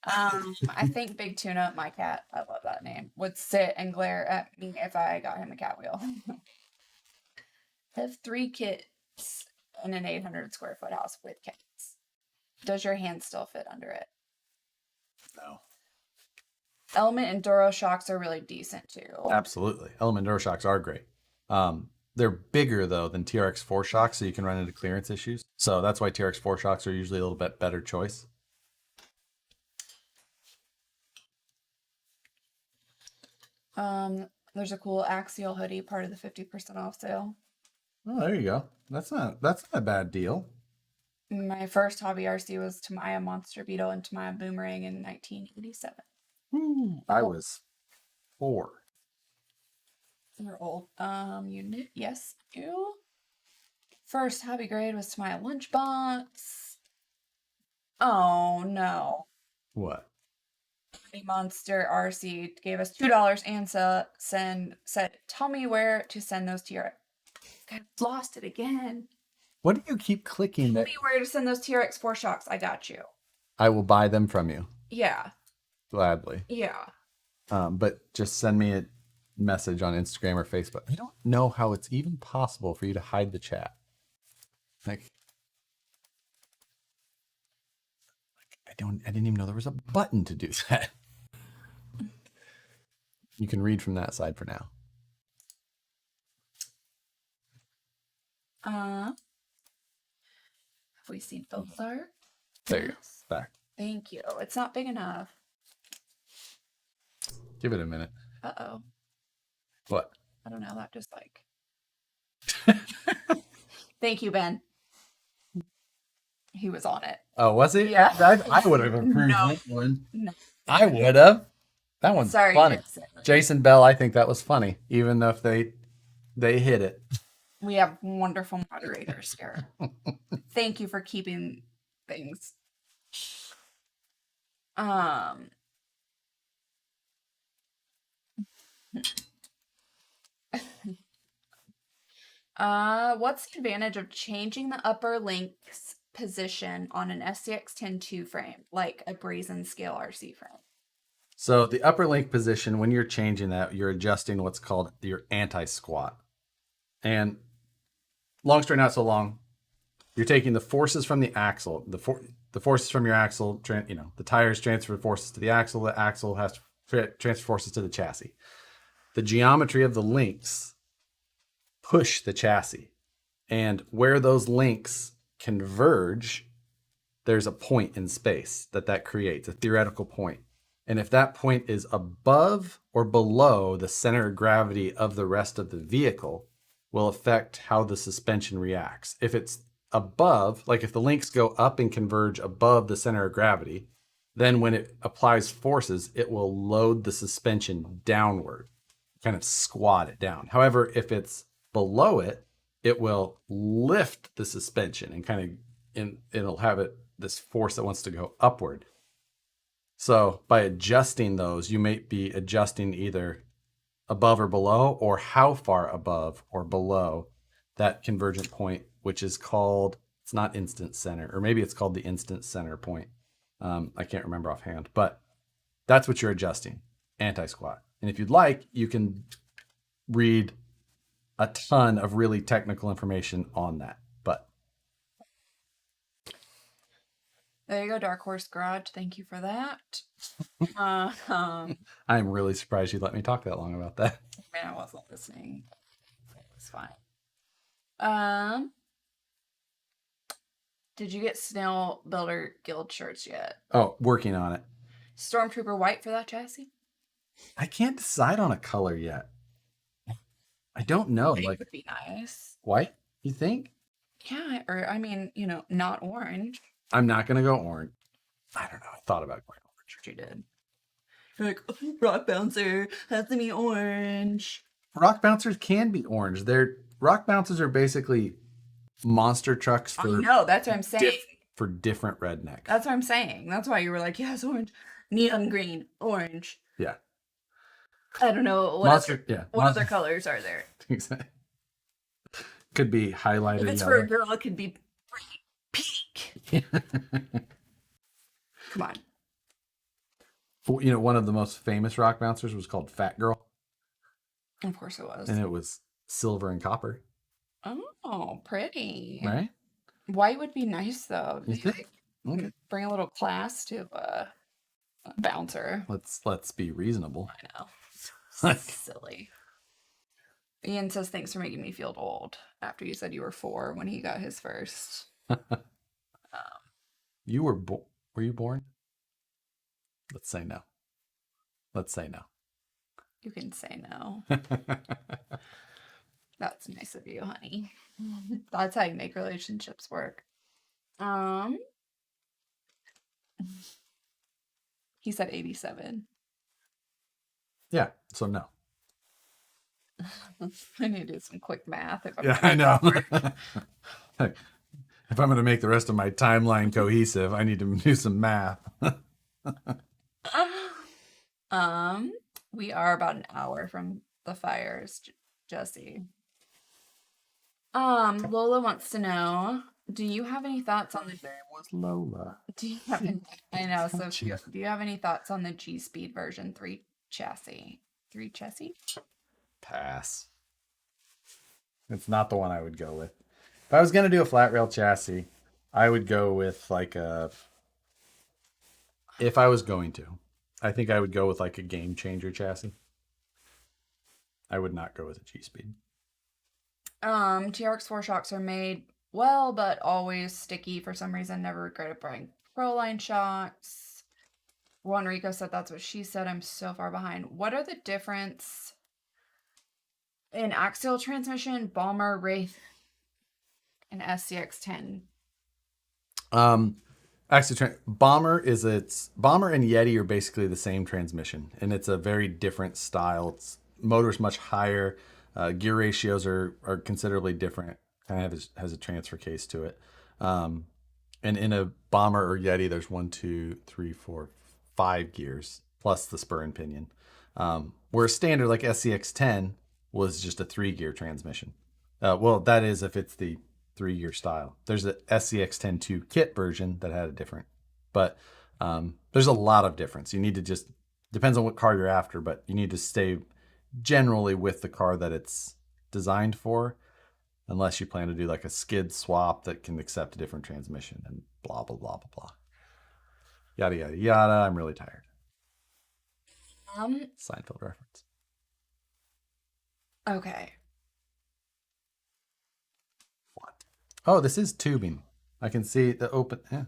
I think Big Tuna, my cat, I love that name, would sit and glare at me if I got him a cat wheel. I have 3 kits in an 800 square foot house with cats. Does your hand still fit under it? No. Element and Duro shocks are really decent too. Absolutely. Element Duro shocks are great. They're bigger though than TRX4 shocks, so you can run into clearance issues. So that's why TRX4 shocks are usually a little bit better choice. There's a cool Axial hoodie, part of the 50% off sale. Oh, there you go. That's not a bad deal. My first hobby RC was Tamiya Monster Beetle and Tamiya Boomerang in 1987. I was 4. You're old. Yes, you. First hobby grade was Tamiya Lunchbox. Oh no. What? Monster RC gave us $2 and said, tell me where to send those to your. I lost it again. What do you keep clicking? Tell me where to send those TRX4 shocks. I got you. I will buy them from you. Yeah. Gladly. Yeah. But just send me a message on Instagram or Facebook. I don't know how it's even possible for you to hide the chat. Like I didn't even know there was a button to do that. You can read from that side for now. Have we seen both art? There you go. Back. Thank you. It's not big enough. Give it a minute. Uh-oh. What? I don't know. That just like. Thank you, Ben. He was on it. Oh, was he? Yeah. I would have approved No. that one. No. I would have. That one's Sorry. funny. Jason Bell, I think that was funny, even if they hit it. We have wonderful moderators here. Thank you for keeping things. What's the advantage of changing the upper link's position on an SCX-10-2 frame, like a brazen scale RC frame? So the upper link position, when you're changing that, you're adjusting what's called your anti-squat. And long story not so long, you're taking the forces from the axle, the forces from your axle, the tires transfer forces to the axle has to transfer forces to the chassis. The geometry of the links push the chassis. And where those links converge, there's a point in space that creates, a theoretical point. And if that point is above or below the center of gravity of the rest of the vehicle, will affect how the suspension reacts. If it's above, like if the links go up and converge above the center of gravity, then when it applies forces, it will load the suspension downward, kind of squat it down. However, if it's below it, it will lift the suspension and it'll have this force that wants to go upward. So by adjusting those, you may be adjusting either above or below, or how far above or below that convergent point, which is called, it's not instant center, or maybe it's called the instant center point. I can't remember offhand, but that's what you're adjusting, anti-squat. And if you'd like, you can read a ton of really technical information on that. But there you go, Dark Horse Garage. Thank you for that. I'm really surprised you let me talk that long about that. Man, I wasn't listening. It was fine. Did you get Snail Builder Guild shirts yet? Oh, working on it. Stormtrooper white for that chassis? I can't decide on a color yet. I don't know. White Like, would be nice. white, you think? Yeah, or I mean, not orange. I'm not going to go orange. I don't know. I thought about going orange. You did. You're like, Rock Bouncer has to be orange. Rock bouncers can be orange. Rock bouncers are basically monster trucks for No, that's what I'm saying. for different rednecks. That's what I'm saying. That's why you were like, yes, orange. Neon green, orange. Yeah. I don't know. What other colors are there? Exactly. Could be highlighted. If it's for a girl, it could be bright pink. Come on. One of the most famous rock bouncers was called Fat Girl. Of course it was. And it was silver and copper. Oh, pretty. Right? White would be nice, though. You think? Okay. Bring a little class to a bouncer. Let's be reasonable. I know. Silly. Ian says, thanks for making me feel old after you said you were 4 when he got his first. You were you born? Let's say no. Let's say no. You can say no. That's nice of you, honey. That's how you make relationships work. He said 87. Yeah, so no. I need to do some quick math. I know. If I'm going to make the rest of my timeline cohesive, I need to do some math. We are about an hour from the fires, Jesse. Lola wants to know, do you have any thoughts on the name was Lola. Do you have any, I know, so do you have any thoughts on the G-Speed version 3 chassis? 3 chassis? Pass. It's not the one I would go with. If I was going to do a flat rail chassis, I would go with if I was going to, I think I would go with like a Game Changer chassis. I would not go with a G-Speed. TRX 4 shocks are made well, but always sticky for some reason. Never regretted buying Proline shocks. Juan Rico said that's what she said. I'm so far behind. What are the difference in axial transmission, Balmer, Wraith, and SCX10? Bomber and Yeti are basically the same transmission, and it's a very different style. Its motor's much higher. Gear ratios are considerably different. Kind of has a transfer case to it. And in a Bomber or Yeti, there's 1, 2, 3, 4, 5 gears plus the spur and pinion. Where standard like SCX10 was just a 3-gear transmission. Well, that is if it's the 3-gear style. There's a SCX10-2 kit version that had a different, but there's a lot of difference. You need to just, depends on what car you're after, but you need to stay generally with the car that it's designed for, unless you plan to do like a skid swap that can accept a different transmission and blah, blah, blah, blah, blah. Yada, yada, yada. I'm really tired. Seinfeld reference. Okay. What? Oh, this is tubing. I can see the open. Yeah.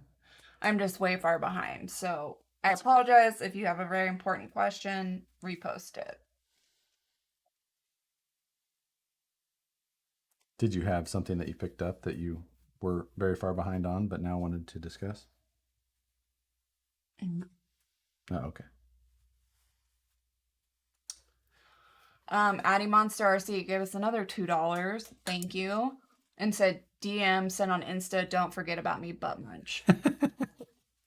I'm just way far behind, so I apologize. If you have a very important question, repost it. Did you have something that you picked up that you were very far behind on, but now wanted to discuss? Oh, okay. Addie Monster RC gave us another $2. Thank you. And said, DM, send on Insta, don't forget about me, butt munch.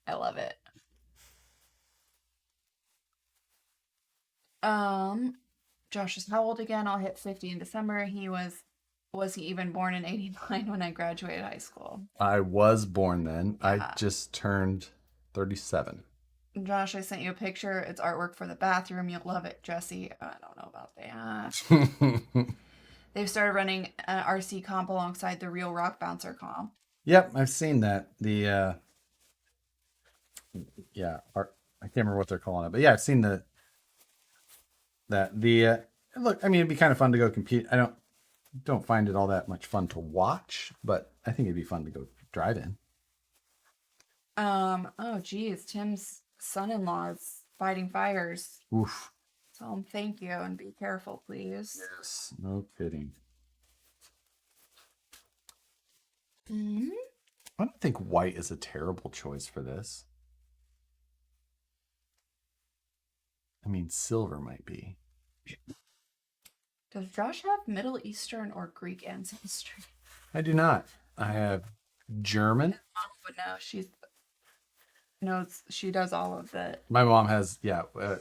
I love it. Josh is how old again? I'll hit 50 in December. Was he even born in 89 when I graduated high school? I was born then. Yeah. I just turned 37. Josh, I sent you a picture. It's artwork for the bathroom. You'll love it, Jesse. I don't know about that. They've started running an RC comp alongside the Real Rock Bouncer comp. Yep, I've seen that. I can't remember what they're calling it, but yeah, I've seen look. I mean, it'd be kind of fun to go compete. I don't find it all that much fun to watch, but I think it'd be fun to go drive in. Oh geez, Tim's son-in-law is fighting fires. Oof. Tell him thank you and be careful, please. Yes, no kidding. Mm-hmm. I don't think white is a terrible choice for this. I mean, silver might be. Does Josh have Middle Eastern or Greek ancestry? I do not. I have German. Mom would know. She does all of the. My mom has,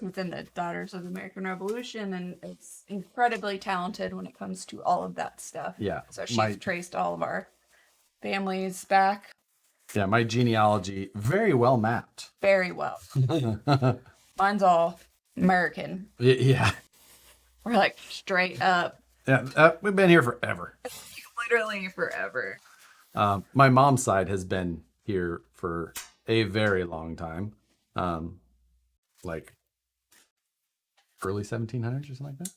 Within the Daughters of the American Revolution, and it's incredibly talented when it comes to all of that stuff. yeah. So she's traced all of our families back Yeah, my genealogy very well mapped. very well. Mine's all American. Yeah. We're like straight up, Yeah, we've been here forever. literally forever. My mom's side has been here for a very long time. Like early 1700s or something like that.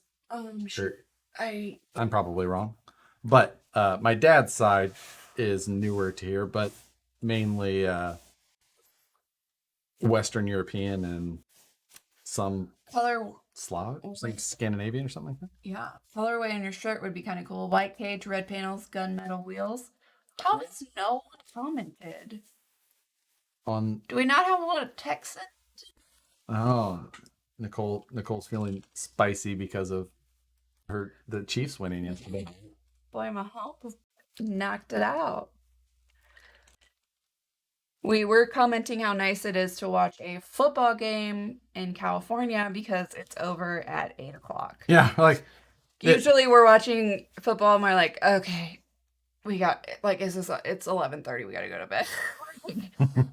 Sure. I'm probably wrong. But my dad's side is newer to here, but mainly Western European and some Color, Slavic, like Scandinavian or something like that. yeah. Colorway in your shirt would be kind of cool. White cage, red panels, gunmetal wheels. Thomas, no one commented. Do we not have a lot of Texans? Oh, Nicole's feeling spicy because of the Chiefs winning yesterday. Boy, Mahomes knocked it out. We were commenting how nice it is to watch a football game in California because it's over at 8 o'clock. Yeah, like Usually we're watching football and we're like, okay, it's 11:30, we gotta go to bed.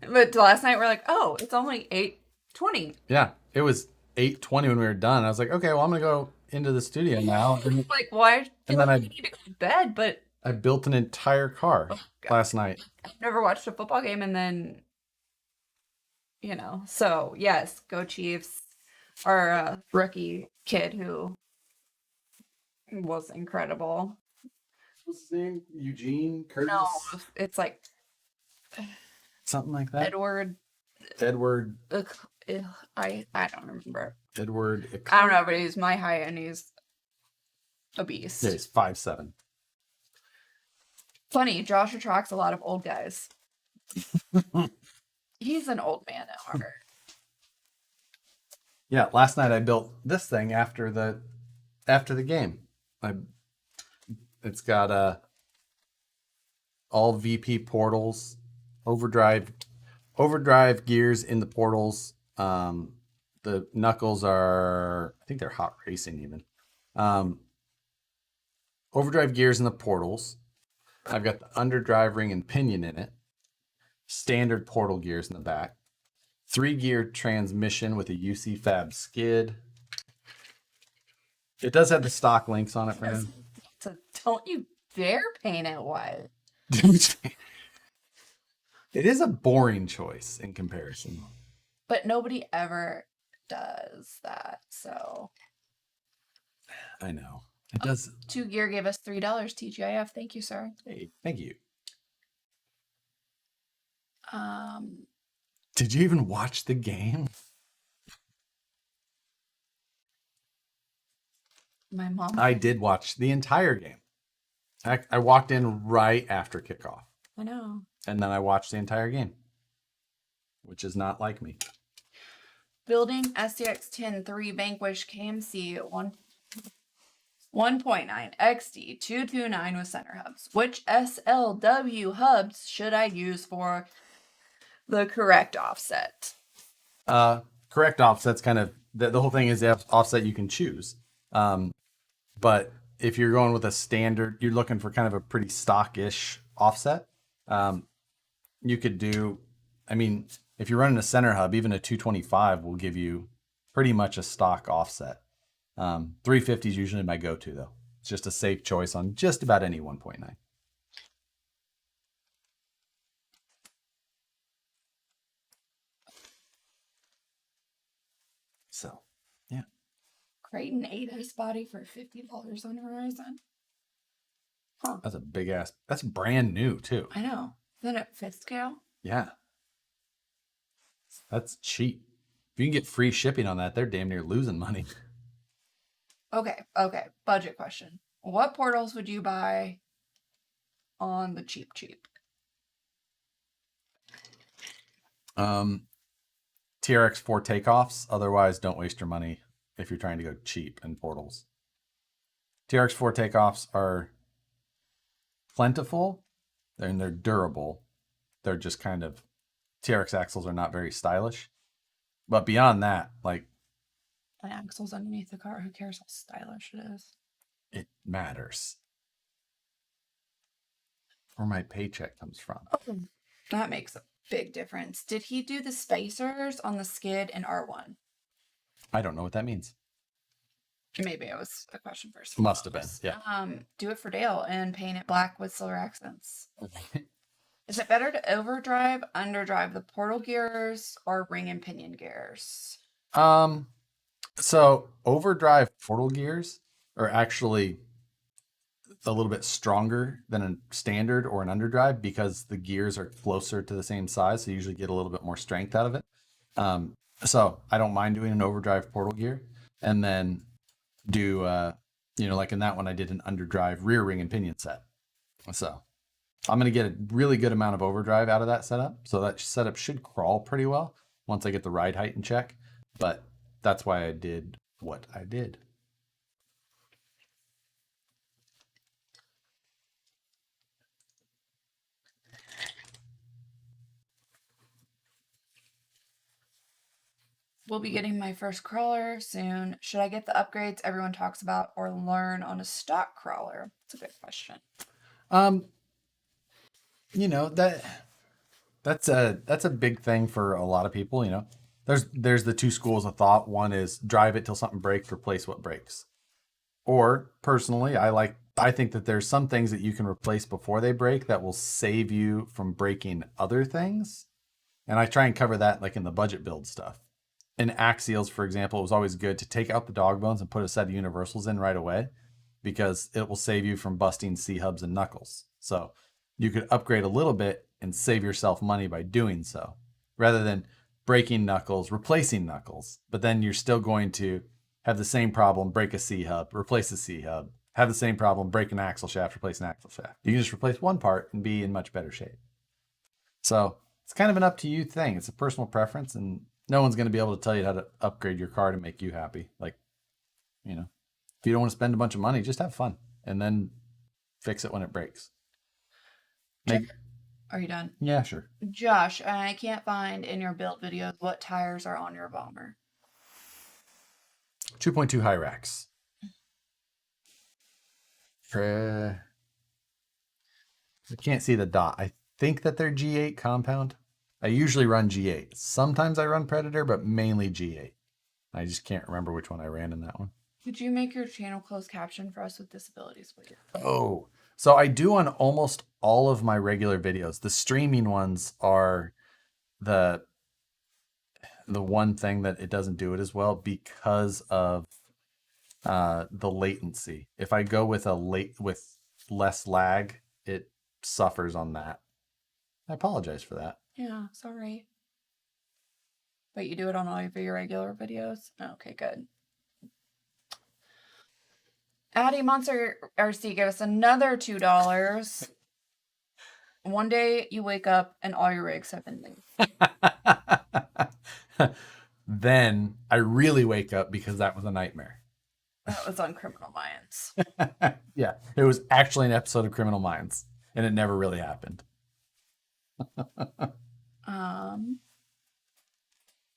But last night we're like, oh, it's only 8:20. Yeah, it was 8:20 when we were done. I was like, okay, well, I'm gonna go into the studio now. Like, why? And then I need to go to bed, but I built an entire car last night. I've never watched a football game, and then, so yes, go Chiefs. Our rookie kid who was incredible. What's his name? Eugene Curtis? No, it's like Something like that. Edward. I don't remember. Edward. I don't know, but he's my height and he's a beast. Yeah, he's 5'7". Funny, Josh attracts a lot of old guys. He's an old man at heart. Yeah, last night I built this thing after the game. It's got all VP portals, overdrive gears in the portals. The knuckles are, I think they're hot racing even. Overdrive gears in the portals. I've got the underdrive ring and pinion in it. Standard portal gears in the back. 3-gear transmission with a UC Fab skid. It does have the stock links on it for him. So don't you dare paint it white. It is a boring choice in comparison. But nobody ever does that, so. I know. It does. 2 Gear gave us $3 TGIF. Thank you, sir. Hey, thank you. Um, Did you even watch the game? my mom. I did watch the entire game. I walked in right after kickoff, I know. and then I watched the entire game, which is not like me. Building SCX 10 3 Vanquish KMC 1.9 XD 229 with center hubs. Which SLW hubs should I use for the correct offset? Correct offset's kind of the whole thing is the offset you can choose. But if you're going with a standard, you're looking for kind of a pretty stockish offset. You could do, I mean, if you're running a center hub, even a 225 will give you pretty much a stock offset. 350 is usually my go-to though. It's just a safe choice on just about any 1.9. So, yeah. Creighton 8S body for $50 on Horizon. Huh. That's a big ass. That's brand new too. I know. Then at fifth scale? Yeah. That's cheap. If you can get free shipping on that, they're damn near losing money. Okay. Budget question. What portals would you buy on the cheap? TRX 4 takeoffs. Otherwise, don't waste your money if you're trying to go cheap in portals. TRX 4 takeoffs are plentiful and they're durable. They're just kind of, TRX axles are not very stylish. But beyond that, like, An axle's underneath the car. Who cares how stylish it is? it matters. Where my paycheck comes from. That makes a big difference. Did he do the spacers on the skid in R1? I don't know what that means. Maybe it was a question for Must have been, yeah. Do it for Dale and paint it black with silver accents. Is it better to overdrive, underdrive the portal gears, or ring and pinion gears? So overdrive portal gears are actually a little bit stronger than a standard or an underdrive because the gears are closer to the same size. So you usually get a little bit more strength out of it. So I don't mind doing an overdrive portal gear and then do, like in that one, I did an underdrive rear ring and pinion set. So I'm going to get a really good amount of overdrive out of that setup. So that setup should crawl pretty well once I get the ride height in check. But that's why I did what I did. We'll be getting my first crawler soon. Should I get the upgrades everyone talks about or learn on a stock crawler? That's a good question. That's a big thing for a lot of people. There's the two schools of thought. One is drive it till something breaks, replace what breaks. Or personally, I think that there's some things that you can replace before they break that will save you from breaking other things. And I try and cover that like in the budget build stuff. In axials, for example, it was always good to take out the dog bones and put a set of universals in right away because it will save you from busting C-hubs and knuckles. So you could upgrade a little bit and save yourself money by doing so rather than breaking knuckles, replacing knuckles. But then you're still going to have the same problem, break a C-hub, replace a C-hub, have the same problem, break an axle shaft, replace an axle shaft. You can just replace one part and be in much better shape. So it's kind of an up to you thing. It's a personal preference and no one's going to be able to tell you how to upgrade your car to make you happy. Like, if you don't want to spend a bunch of money, just have fun and then fix it when it breaks. Are you done? Yeah, sure. Josh, I can't find in your build videos what tires are on your bomber. 2.2 high racks. I can't see the dot. I think that they're G8 compound. I usually run G8. Sometimes I run Predator, but mainly G8. I just can't remember which one I ran in that one. Could you make your channel closed caption for us with disabilities, please? Oh, so I do on almost all of my regular videos. The streaming ones are the one thing that it doesn't do it as well because of the latency. If I go with with less lag, it suffers on that. I apologize for that. Yeah, sorry. But you do it on all of your regular videos? Okay, good. Addie Monster RC gave us another $2. One day you wake up and all your rigs have been leaked. Then I really wake up because that was a nightmare. That was on Criminal Minds. Yeah, it was actually an episode of Criminal Minds, and it never really happened.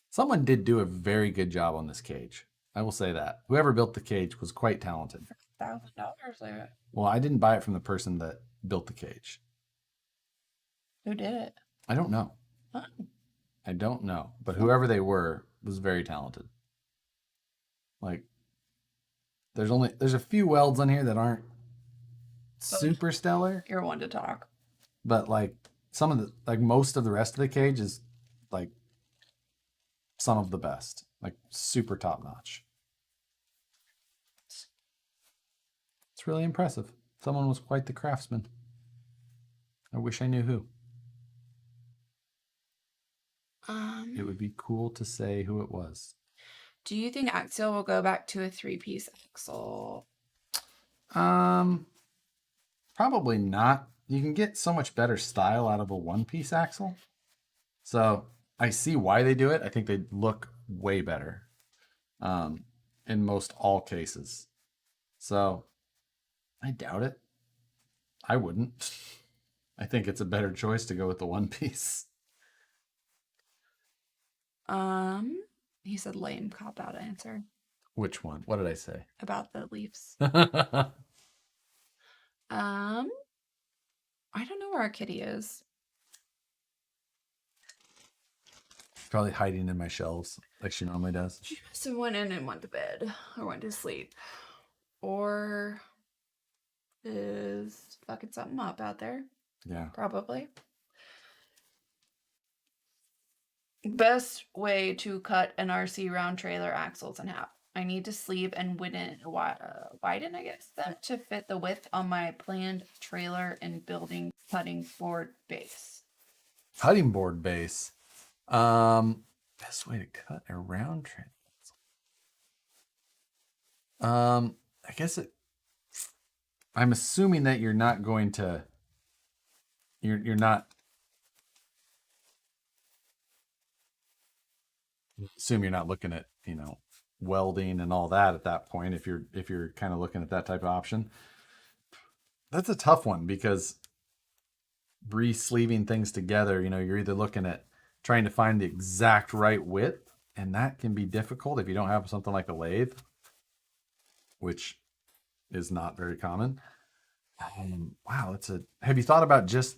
Someone did do a very good job on this cage. I will say that. Whoever built the cage was quite talented. $1,000 there. Well, I didn't buy it from the person that built the cage. Who did it? I don't know. Huh. I don't know. But whoever they were was very talented. Like, there's a few welds on here that aren't super stellar, You're one to talk. but like most of the rest of the cage is like some of the best, like super top notch. It's really impressive. Someone was quite the craftsman. I wish I knew who. It would be cool to say who it was. Do you think Axial will go back to a 3-piece axle? Probably not. You can get so much better style out of a 1-piece axle. So I see why they do it. I think they look way better in most all cases. So I doubt it. I wouldn't. I think it's a better choice to go with the 1-piece. He said lame cop-out answer Which one? What did I say? about the Leafs. I don't know where our kitty is. Probably hiding in my shelves like she normally does. She must have went in and went to bed or went to sleep. Or is fucking something up out there. Yeah. Probably. Best way to cut an RC round trailer axles in half. I need to sleeve and widen, I guess, them to fit the width on my planned trailer and building cutting board base. Cutting board base. Best way to cut a round trailer. I guess I'm assuming that you're not going to. You're not. Assume you're not looking at welding and all that at that point. If you're kind of looking at that type of option, that's a tough one because re-sleeving things together. You're either looking at trying to find the exact right width, and that can be difficult if you don't have something like a lathe, which is not very common. Wow, have you thought about just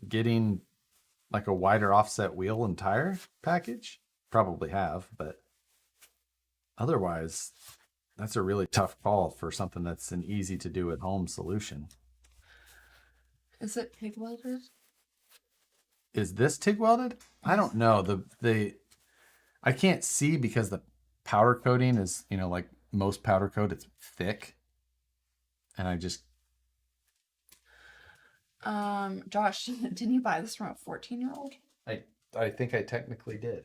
getting like a wider offset wheel and tire package? Probably have, but otherwise, that's a really tough call for something that's an easy to do at home solution. Is it pig welded? Is this TIG welded? I don't know. I can't see because the powder coating is, like most powder coat, it's thick. And I just Josh, didn't you buy this from a 14-year-old? I think I technically did.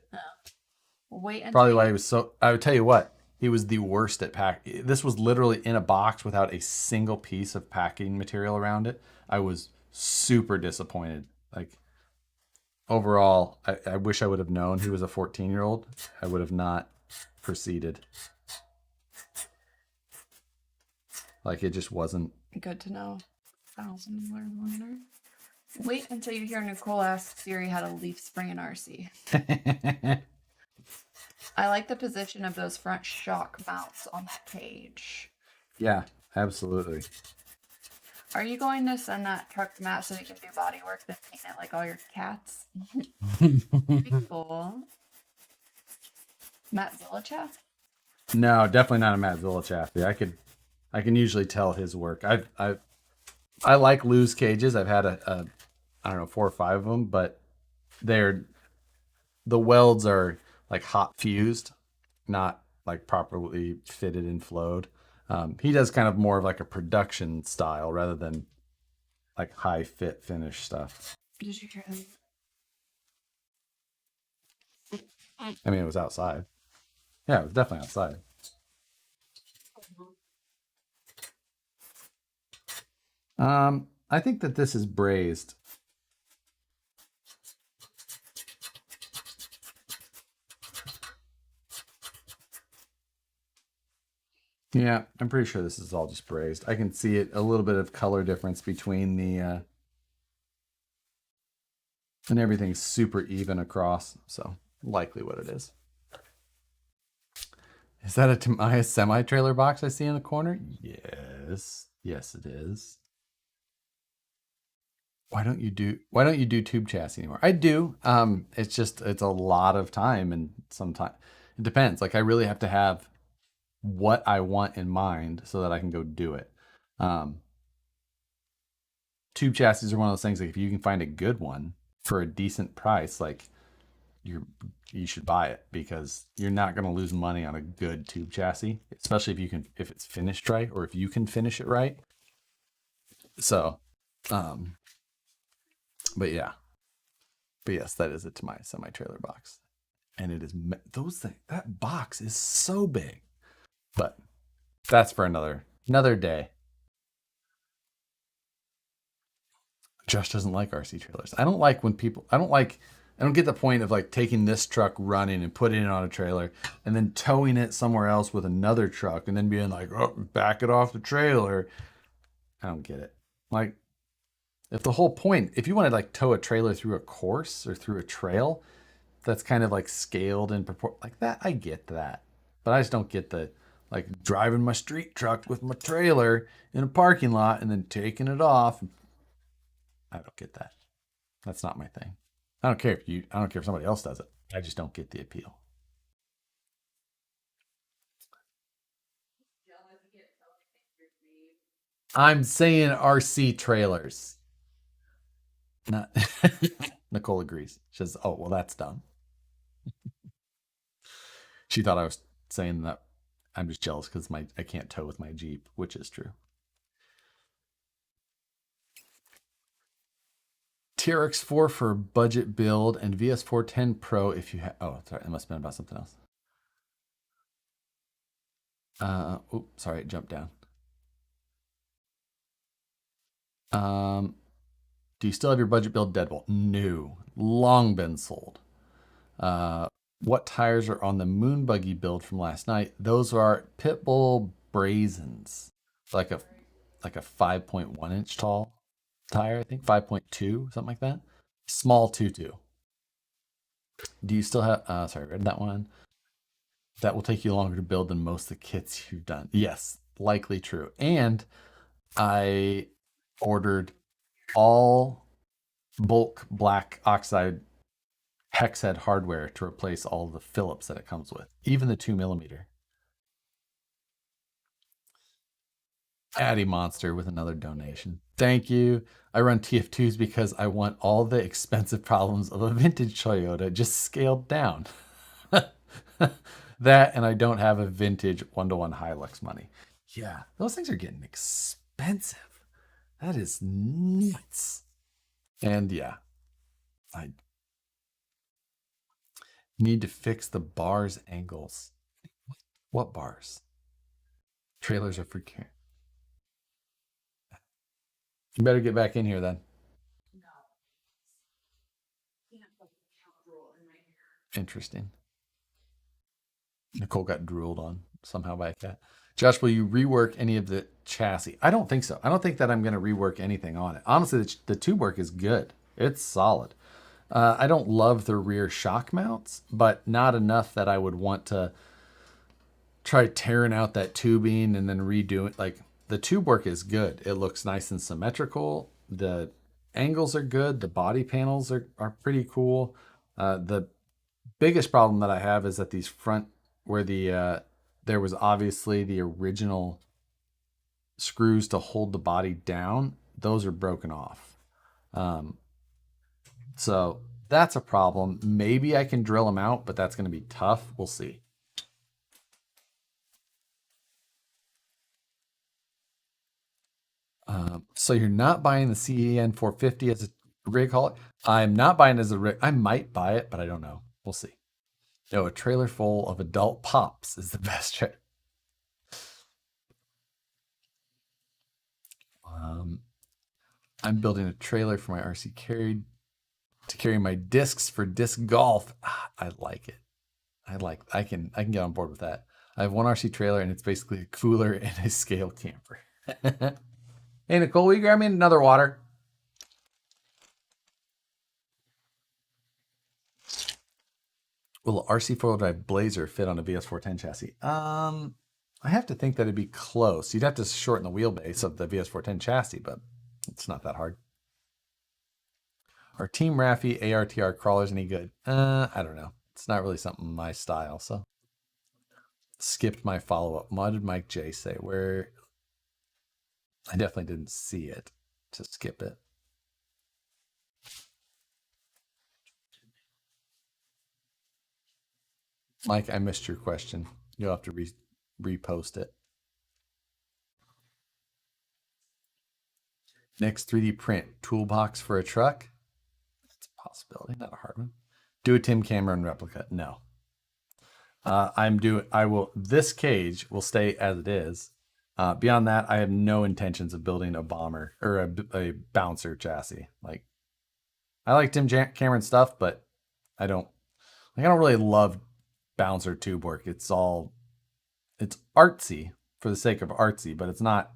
Wait until Probably why he was I would tell you what, he was the worst at this was literally in a box without a single piece of packing material around it. I was super disappointed. Like overall, I wish I would have known he was a 14-year-old. I would have not proceeded. Like it just wasn't good to know. $1,000 wonder. Wait until you hear Nicole ask Siri how to leaf spring an RC. I like the position of those front shock mounts on that cage. Yeah, absolutely. Are you going to send that truck to Matt so he can do body work then paint it like all your cats? Cool. Matt Zilichath? No, definitely not a Matt Zilichath. I can usually tell his work. I like loose cages. I've had I don't know, 4 or 5 of them, but the welds are like hot fused, not like properly fitted and flowed. He does kind of more of like a production style rather than like high fit finish stuff. Did you hear him? I mean, it was outside. Yeah, it was definitely outside. I think that this is brazed. Yeah, I'm pretty sure this is all just brazed. I can see it a little bit of color difference between the and everything's super even across, so likely what it is. Is that a Tamiya semi-trailer box I see in the corner? Yes. Yes, it is. Why don't you do tube chassis anymore? I do. It's a lot of time, and sometimes it depends. Like I really have to have what I want in mind so that I can go do it. Um, Tube chassis are one of those things, like if you can find a good one for a decent price, like you should buy it, because you're not going to lose money on a good tube chassis, especially if it's finished right, or if you can finish it right. So, um, but yeah, but yes, that is it to my semi trailer box, and it is those things. That box is so big, but that's for another day. Josh doesn't like RC trailers. I don't like when people. I don't get the point of like taking this truck running and putting it on a trailer and then towing it somewhere else with another truck and then being like, oh, back it off the trailer. I don't get it. Like, if the whole point, if you want to like tow a trailer through a course or through a trail that's kind of like scaled in proport like that, I get that. But I just don't get the like driving my street truck with my trailer in a parking lot and then taking it off. I don't get that. That's not my thing. I don't care if somebody else does it. I just don't get the appeal. I'm saying RC trailers. Not Nicole agrees. She says, "Oh, well, that's dumb." She thought I was saying that I'm just jealous because I can't tow with my Jeep, which is true. TRX4 for budget build and VS410 Pro if you have. Oh, sorry, it must have been about something else. Oops, sorry, it jumped down. Do you still have your budget build deadbolt? No, long been sold. What tires are on the moon buggy build from last night? Those are Pitbull Brazens, like a 5.1 inch tall tire, I think 5.2, something like that. Small tutu. Do you still have? Sorry, I read that one. That will take you longer to build than most of the kits you've done. Yes, likely true. And I ordered all bulk black oxide hex head hardware to replace all the Phillips that it comes with, even the 2mm. Addy Monster with another donation. Thank you. I run TF2s because I want all the expensive problems of a vintage Toyota just scaled down. That, and I don't have a vintage 1-to-1 Hilux money. Yeah, those things are getting expensive. That is nuts. And yeah, I need to fix the bars angles. What bars? Trailers are for care. You better get back in here then. Interesting. Nicole got drooled on somehow by a cat. Josh, will you rework any of the chassis? I don't think so. I don't think that I'm going to rework anything on it. Honestly, the tube work is good. It's solid. I don't love the rear shock mounts, but not enough that I would want to try tearing out that tubing and then redo it. Like, the tube work is good. It looks nice and symmetrical. The angles are good. The body panels are pretty cool. The biggest problem that I have is that these front, where there was obviously the original screws to hold the body down, those are broken off. So that's a problem. Maybe I can drill them out, but that's going to be tough. We'll see. So you're not buying the CEN 450 as a rig haul? I'm not buying it as a rig. I might buy it, but I don't know. We'll see. No, a trailer full of adult pops is the best trailer. I'm building a trailer for my RC to carry my discs for disc golf. I like it. I can get on board with that. I have one RC trailer and it's basically a cooler and a scale camper. Hey, Nicole, will you grab me another water? Will an RC four-wheel drive Blazer fit on a VS410 chassis? I have to think that it'd be close. You'd have to shorten the wheelbase of the VS410 chassis, but it's not that hard. Are Team Raffi ARTR crawlers any good? I don't know. It's not really something my style, so. Skipped my follow-up. What did Mike J say? Where? I definitely didn't see it to skip it. Mike, I missed your question. You'll have to repost it. Next 3D print toolbox for a truck. That's a possibility, not a hard one. Do a Tim Cameron replica. No. This cage will stay as it is. Beyond that, I have no intentions of building a bomber or a bouncer chassis. Like, I like Tim Cameron stuff, but I don't really love bouncer tube work. It's artsy for the sake of artsy, but it's not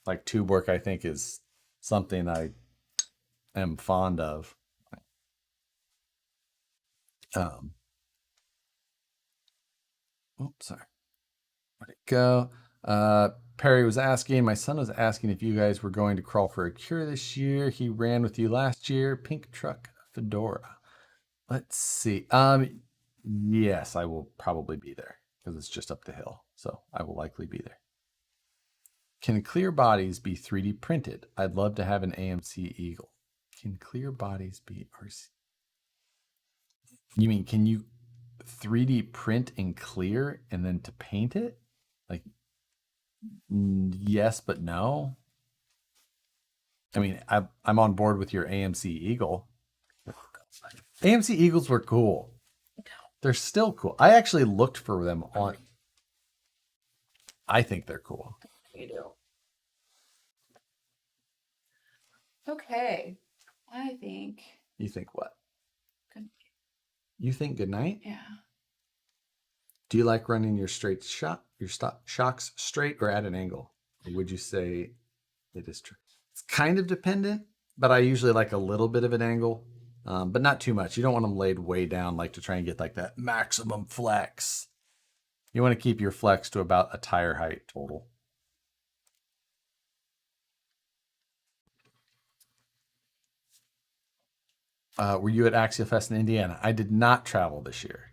like tube work. I think is something I am fond of. Oops, sorry. Where'd it go? Perry was asking, my son was asking if you guys were going to crawl for a cure this year. He ran with you last year. Pink truck, Fedora. Let's see. Yes, I will probably be there because it's just up the hill. So I will likely be there. Can clear bodies be 3D printed? I'd love to have an AMC Eagle. Can clear bodies be RC? You mean, can you 3D print and clear and then to paint it? Like, yes, but no. I mean, I'm on board with your AMC Eagle. AMC Eagles were cool. They're still cool. I actually looked for them on. I think they're cool. You do. Okay. I think. You think what? Good. You think good night? Yeah. Do you like running your shocks straight or at an angle? Or would you say it is true? It's kind of dependent, but I usually like a little bit of an angle, but not too much. You don't want them laid way down, like to try and get like that maximum flex. You want to keep your flex to about a tire height total. Were you at Axial Fest in Indiana? I did not travel this year.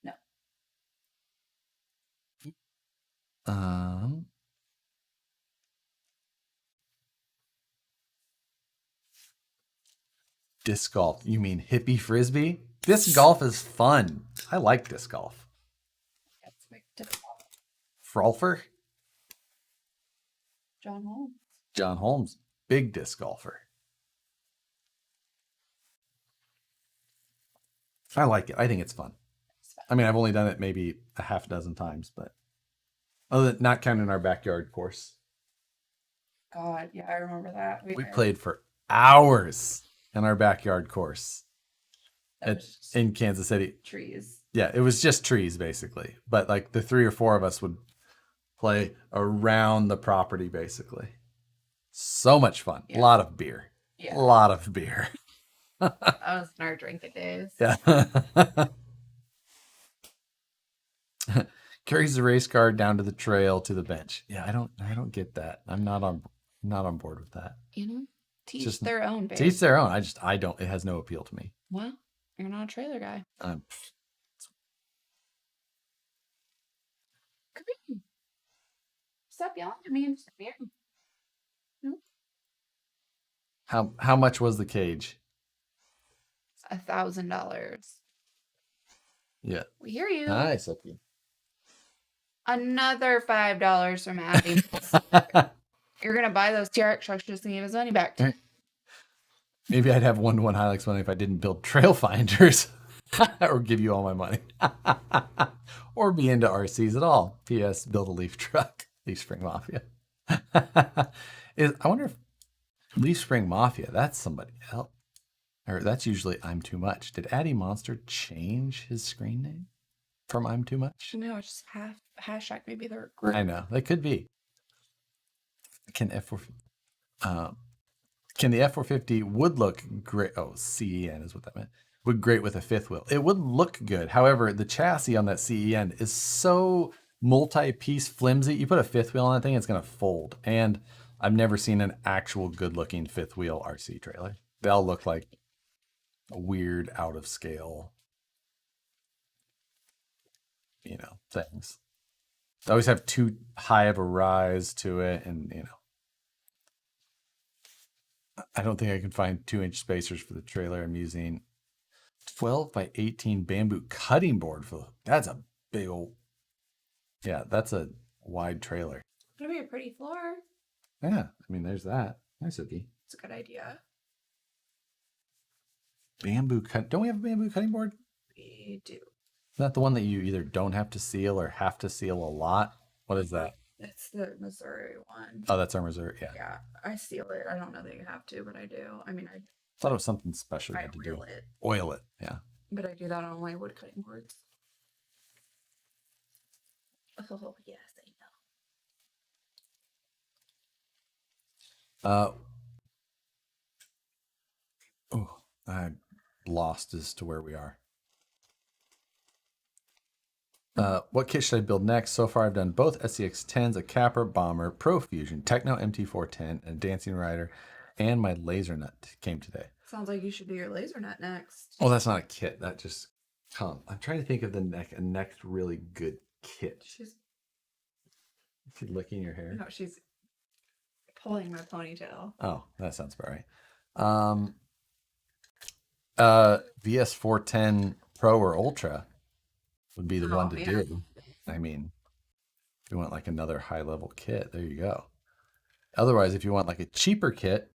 No. Disc golf. You mean hippie frisbee? Disc golf is fun. I like disc golf. Frolfer? John Holmes. John Holmes. Big disc golfer. I like it. I think it's fun. I mean, I've only done it maybe a half dozen times, but other than not counting our backyard course. God, yeah, I remember that. We played for hours in our backyard course in Kansas City. Trees. Yeah, it was just trees basically. But like the 3 or 4 of us would play around the property basically. So much fun. Yeah. A lot of beer. Yeah. A lot of beer. That was in our drinking days. Yeah. Carries the race car down to the trail to the bench. Yeah, I don't get that. I'm not on board with that. You know, teach their own. Babe. Teach their own. I don't. It has no appeal to me. Well, you're not a trailer guy. Stop yelling at me and just beer. How much was the cage? $1,000. Yeah. We hear you. Nice, okay. Another $5 from Abby. You're gonna buy those TRX trucks just to give his money back. Maybe I'd have 1-to-1 Hilux money if I didn't build trail finders, or give you all my money, or be into RCs at all. P.S. Build a Leaf truck. Leaf Spring Mafia. I wonder if Leaf Spring Mafia. That's somebody else. Or that's usually I'm Too Much. Did Addy Monster change his screen name? from I'm Too Much? No, it's just hashtag. Maybe they're I know. They could be. Can can the F450 would look great? Oh, CEN is what that meant. Would great with a fifth wheel. It would look good. However, the chassis on that CEN is so multi-piece flimsy. You put a fifth wheel on that thing, it's going to fold. And I've never seen an actual good-looking fifth wheel RC trailer. They all look like a weird, out of scale, things. They always have too high of a rise to it, and I don't think I can find 2-inch spacers for the trailer. I'm using 12 by 18 bamboo cutting board that's a big old, yeah, that's a wide trailer. It's gonna be a pretty floor. Yeah, I mean, there's that. Nice cookie. It's a good idea. Don't we have a bamboo cutting board? We do. Isn't that the one that you either don't have to seal or have to seal a lot? What is that? It's the Missouri one. Oh, that's our Missouri. Yeah. Yeah, I seal it. I don't know that you have to, but I do. I mean, I Thought it was something special you I had to do. oil it, Oil it. Yeah. but I do that on my wood cutting boards. Oh yes, I know. I'm lost as to where we are. What kit should I build next? So far, I've done both SCX-10s, a Capra Bomber, Pro Fusion, Techno MT410, and a Dancing Rider, and my Laser Nut came today. Sounds like you should do your laser nut next. Oh, that's not a kit. That just come. I'm trying to think of the next really good kit. She's licking your hair. no, she's pulling my ponytail. Oh, that sounds about right. VS410 Pro or Ultra would be the one to do. I mean, if you want like another high level kit, there you go. Otherwise, if you want like a cheaper kit,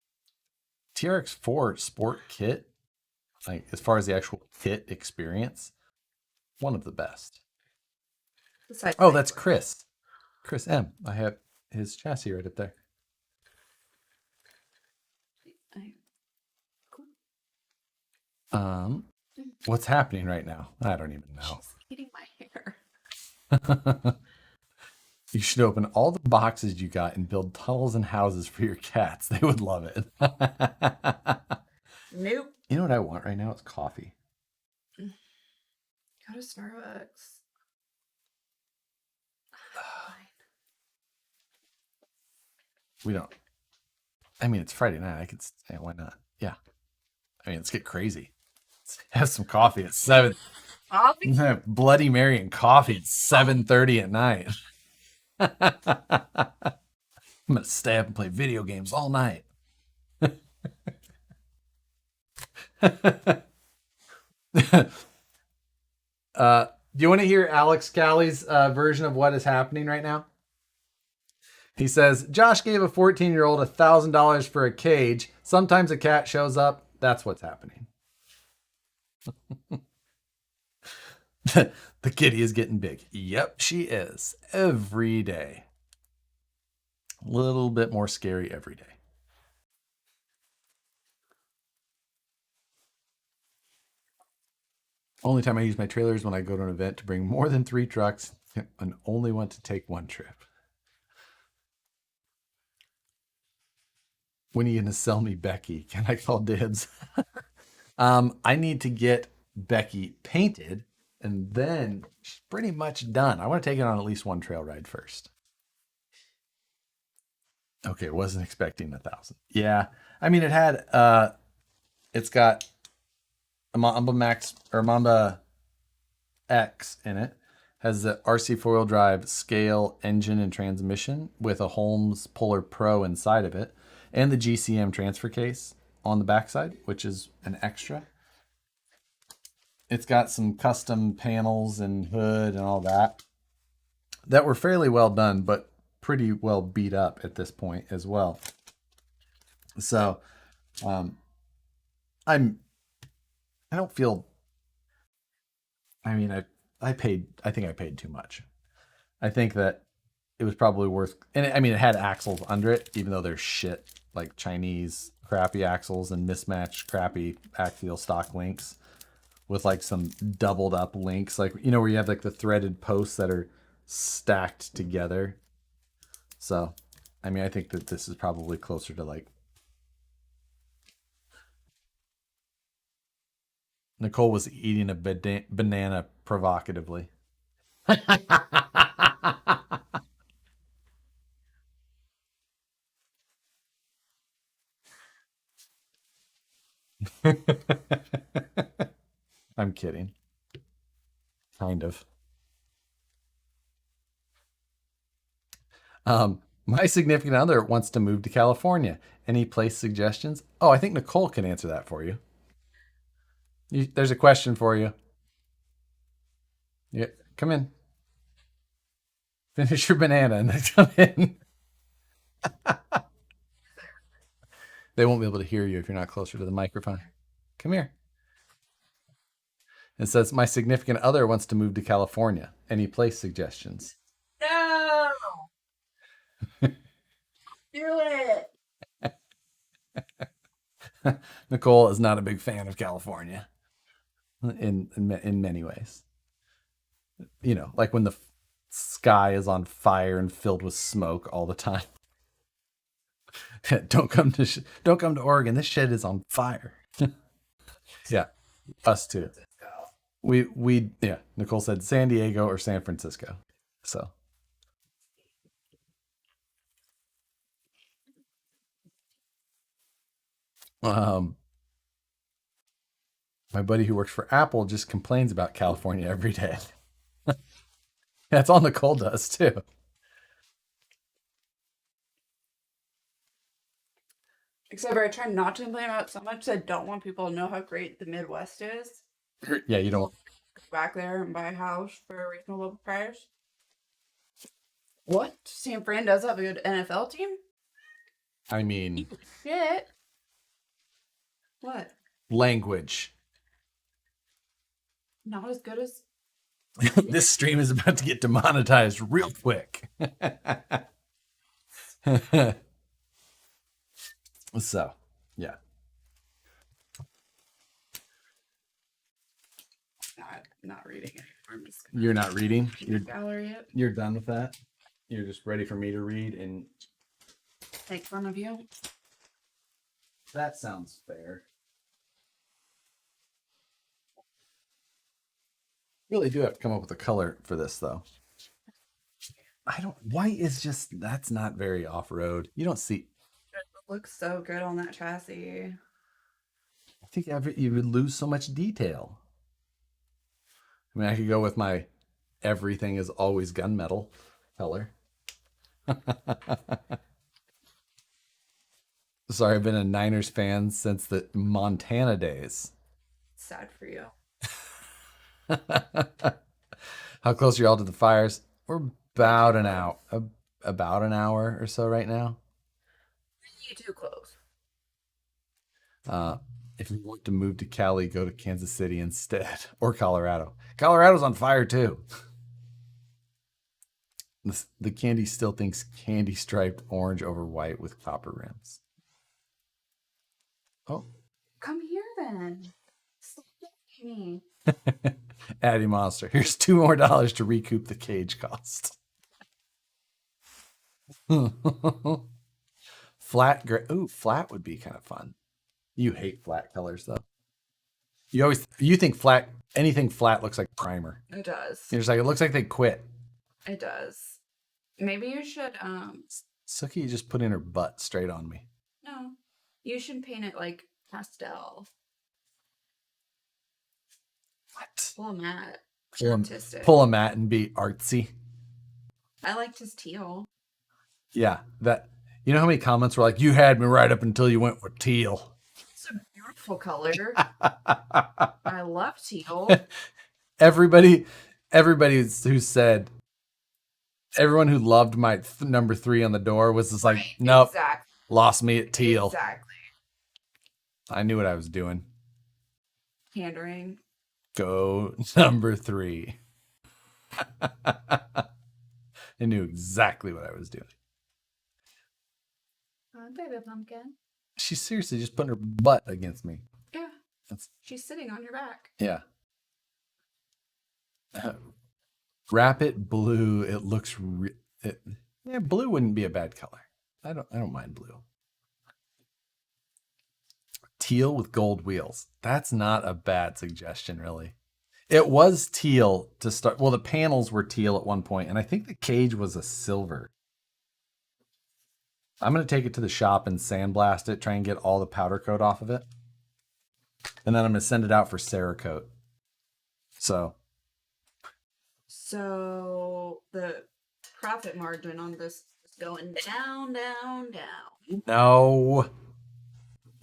TRX4 Sport Kit, like as far as the actual kit experience, one of the best. Besides Oh, that's Chris. Chris M. I have his chassis right up there. Cool. What's happening right now? I don't even know. She's eating my hair. You should open all the boxes you got and build tunnels and houses for your cats. They would love it. Nope. You know what I want right now? It's coffee. Go to Starbucks. We don't. I mean, it's Friday night. I could say, why not? Yeah. I mean, let's get crazy. Let's have some coffee at 7. Coffee? Bloody Mary and coffee at 7:30 at night. I'm gonna stay up and play video games all night. Do you want to hear Alex Callie's version of what is happening right now? He says, Josh gave a 14-year-old $1,000 for a cage. Sometimes a cat shows up. That's what's happening. The kitty is getting big. Yep, she is. Every day. A little bit more scary every day. Only time I use my trailer is when I go to an event to bring more than 3 trucks and only want to take 1 trip. When are you going to sell me Becky? Can I call dibs? I need to get Becky painted, and then she's pretty much done. I want to take it on at least 1 trail ride first. Okay, wasn't expecting 1,000. Yeah, I mean, it's got a Mamba Max or Mamba X in it. Has the RC 4-wheel drive scale engine and transmission with a Holmes Polar Pro inside of it, and the GCM transfer case on the backside, which is an extra. It's got some custom panels and hood and all that were fairly well done, but pretty well beat up at this point as well. So, I don't feel. I mean, I think I paid too much. I think that it was probably worth, and it had axles under it, even though they're shit, like Chinese crappy axles and mismatched crappy axial stock links. with like some doubled up links, like where you have like the threaded posts that are stacked together. So, I mean, I think that this is probably closer to like Nicole was eating a banana provocatively. I'm kidding. Kind of. My significant other wants to move to California. Any place suggestions? Oh, I think Nicole can answer that for you. There's a question for you. Yeah, come in. Finish your banana and then come in. They won't be able to hear you if you're not closer to the microphone. Come here. It says, my significant other wants to move to California. Any place suggestions? No. Do it. Nicole is not a big fan of California in many ways. Like when the sky is on fire and filled with smoke all the time. Don't come to Oregon. This shit is on fire. Yeah, us too. Yeah. Nicole said San Diego or San Francisco. So. My buddy who works for Apple just complains about California every day. That's all Nicole does too. Except for I try not to complain about it so much. I don't want people to know how great the Midwest is. Yeah, you don't. Go back there and buy a house for a reasonable price. What? San Fran does have a good NFL team? I mean, Shit. What? Language. Not as good as. This stream is about to get demonetized real quick. So, yeah. Not reading it. I'm just You're not reading? gallery it. You're done with that? You're just ready for me to read and Make fun of you. that sounds fair. Really do have to come up with a color for this though. White is just, that's not very off-road. You don't see. It looks so good on that chassis. I think you would lose so much detail. I mean, I could go with my everything is always gunmetal color. Sorry, I've been a Niners fan since the Montana days. Sad for you. How close are y'all to the fires? We're about an hour or so right now. You too close. If you want to move to Cali, go to Kansas City instead, or Colorado. Colorado's on fire too. The candy still thinks candy striped orange over white with copper rims. Oh. Come here then. Stop me. Addy Monster. Here's $2 more to recoup the cage cost. Flat gray. Ooh, flat would be kind of fun. You hate flat colors though. You think anything flat looks like primer. It does. You're just like, it looks like they quit. It does. Maybe you should Suki just put in her butt straight on me. no. You should paint it like pastel. What? Pull a mat. Pull a mat and be artsy. I liked his teal. Yeah, that. You know how many comments were like, "You had me right up until you went with teal." It's a beautiful color. I love teal. Everybody who said, everyone who loved my number 3 on the door was just like, right, nope, exactly. Lost me at teal. Exactly. I knew what I was doing. Pandering. Go number 3. I knew exactly what I was doing. Baby pumpkin. She's seriously just putting her butt against me. Yeah. She's sitting on your back. Yeah. Wrap it blue. It looks yeah, blue wouldn't be a bad color. I don't mind blue. Teal with gold wheels. That's not a bad suggestion, really. It was teal to start. Well, the panels were teal at one point, and I think the cage was a silver. I'm going to take it to the shop and sandblast it, try and get all the powder coat off of it. And then I'm going to send it out for Cerakote. So the profit margin on this is going down, down, down. no,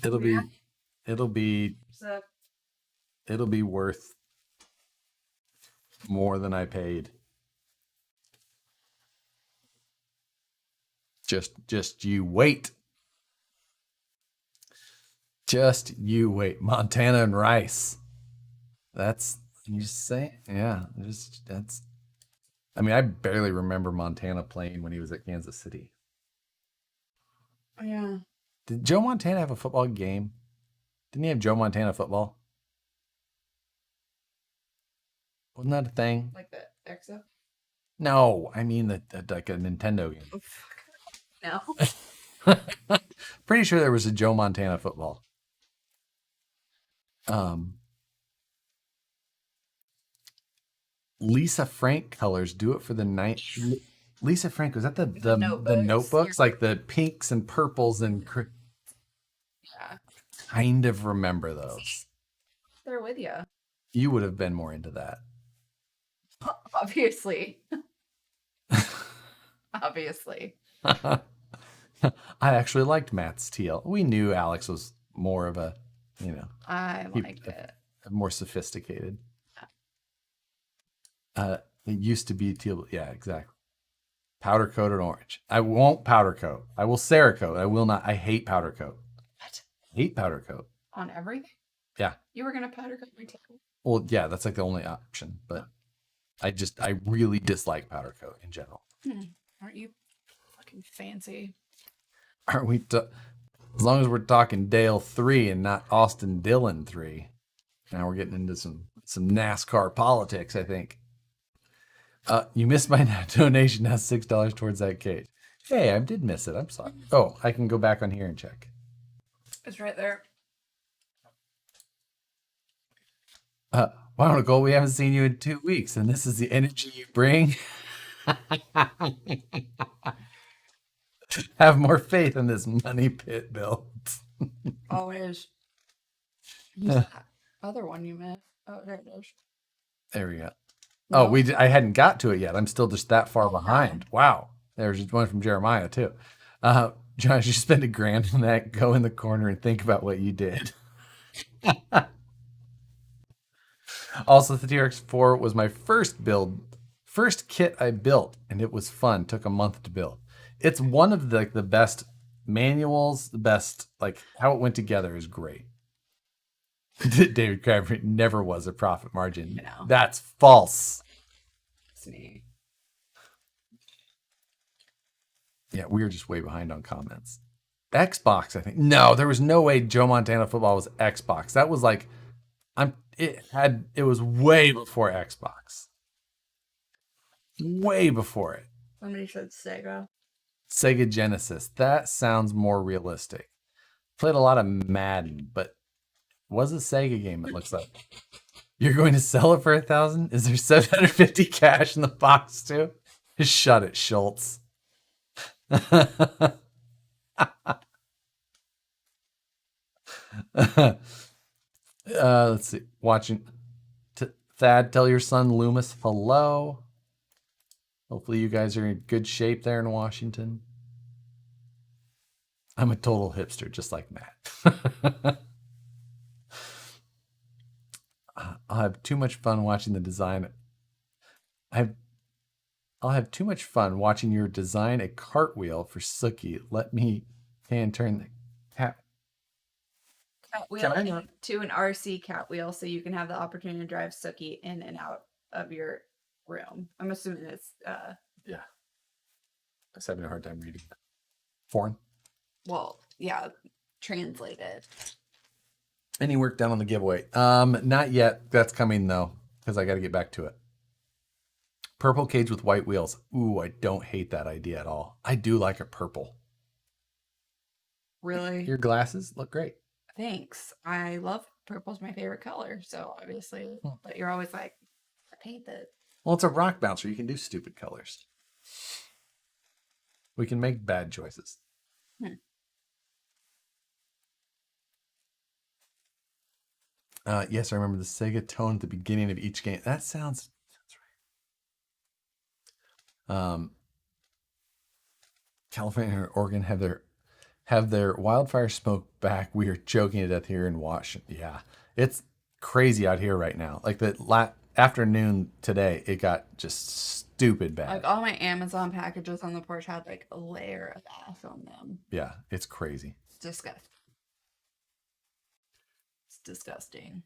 it'll Yeah. be So it'll be worth more than I paid. Just you wait. Just you wait. Montana and Rice. That's you say, yeah. Just that's. I mean, I barely remember Montana playing when he was at Kansas City. Yeah. Did Joe Montana have a football game? Didn't he have Joe Montana football? Wasn't that a thing? like the EXO. No, I mean like a Nintendo game. Oh, fuck. No. Pretty sure there was a Joe Montana football. Lisa Frank colors do it for the night. Lisa Frank, was that the Notebooks. notebooks, like the pinks and purples and Yeah. kind of remember those. They're with you. You would have been more into that. Obviously. Obviously. I actually liked Matt's teal. We knew Alex was more of a, I He- liked it. more sophisticated. It used to be teal. Yeah, exactly. Powder coated orange. I won't powder coat. I will Cerakote. I will not. I hate powder coat. What? Hate powder coat. On everything? Yeah. You were gonna powder coat my table? Well, yeah, that's like the only option. But I really dislike powder coat in general. Aren't you fucking fancy? Aren't we? As long as we're talking Dale 3 and not Austin Dillon 3. Now we're getting into some NASCAR politics, I think. You missed my donation. Now $6 towards that cage. Hey, I did miss it. I'm sorry. Oh, I can go back on here and check. It's right there. Wow, Nicole, we haven't seen you in 2 weeks, and this is the energy you bring. Have more faith in this money pit build. Always. That other one you missed. Oh, there it is. There we go. Oh, I hadn't got to it yet. I'm still just that far behind. Wow. There's one from Jeremiah too. Josh, you spend $1,000 on that. Go in the corner and think about what you did. Also, the TRX 4 was my first kit I built, and it was fun. Took a month to build. It's one of the best manuals. The best, like, how it went together is great. David Crabtree never was a profit margin. No. That's false. It's me. Yeah, we were just way behind on comments. Xbox, I think. No, there was no way Joe Montana football was Xbox. That was like, it was way before Xbox. Way before it. Somebody said Sega. Sega Genesis. That sounds more realistic. Played a lot of Madden, but it was a Sega game, it looks like. You're going to sell it for $1,000? Is there 750 cash in the box too? Just shut it, Schultz. Let's see. Watching Thad, tell your son Loomis hello. Hopefully you guys are in good shape there in Washington. I'm a total hipster, just like Matt. I'll have too much fun watching the design. I'll have too much fun watching your design a cartwheel for Sookie. Let me turn the cat. Catwheel Can I not- to an RC catwheel so you can have the opportunity to drive Sookie in and out of your room. I'm assuming it's Yeah. I was having a hard time reading that. Foreign. well, yeah, translated. Any work done on the giveaway? Not yet. That's coming though, because I got to get back to it. Purple cage with white wheels. Ooh, I don't hate that idea at all. I do like a purple. Really? Your glasses look great. Thanks. I love purple's my favorite color, so obviously, but you're always like, I paint it. Well, it's a rock bouncer. You can do stupid colors. We can make bad choices. Yes, I remember the Sega tone at the beginning of each game. That sounds right. California and Oregon have their wildfire smoke back. We are choking to death here in Washington. Yeah, it's crazy out here right now. Like the afternoon today, it got just stupid bad. Like all my Amazon packages on the porch had like a layer of ash on them. Yeah, it's crazy. It's disgusting. It's disgusting.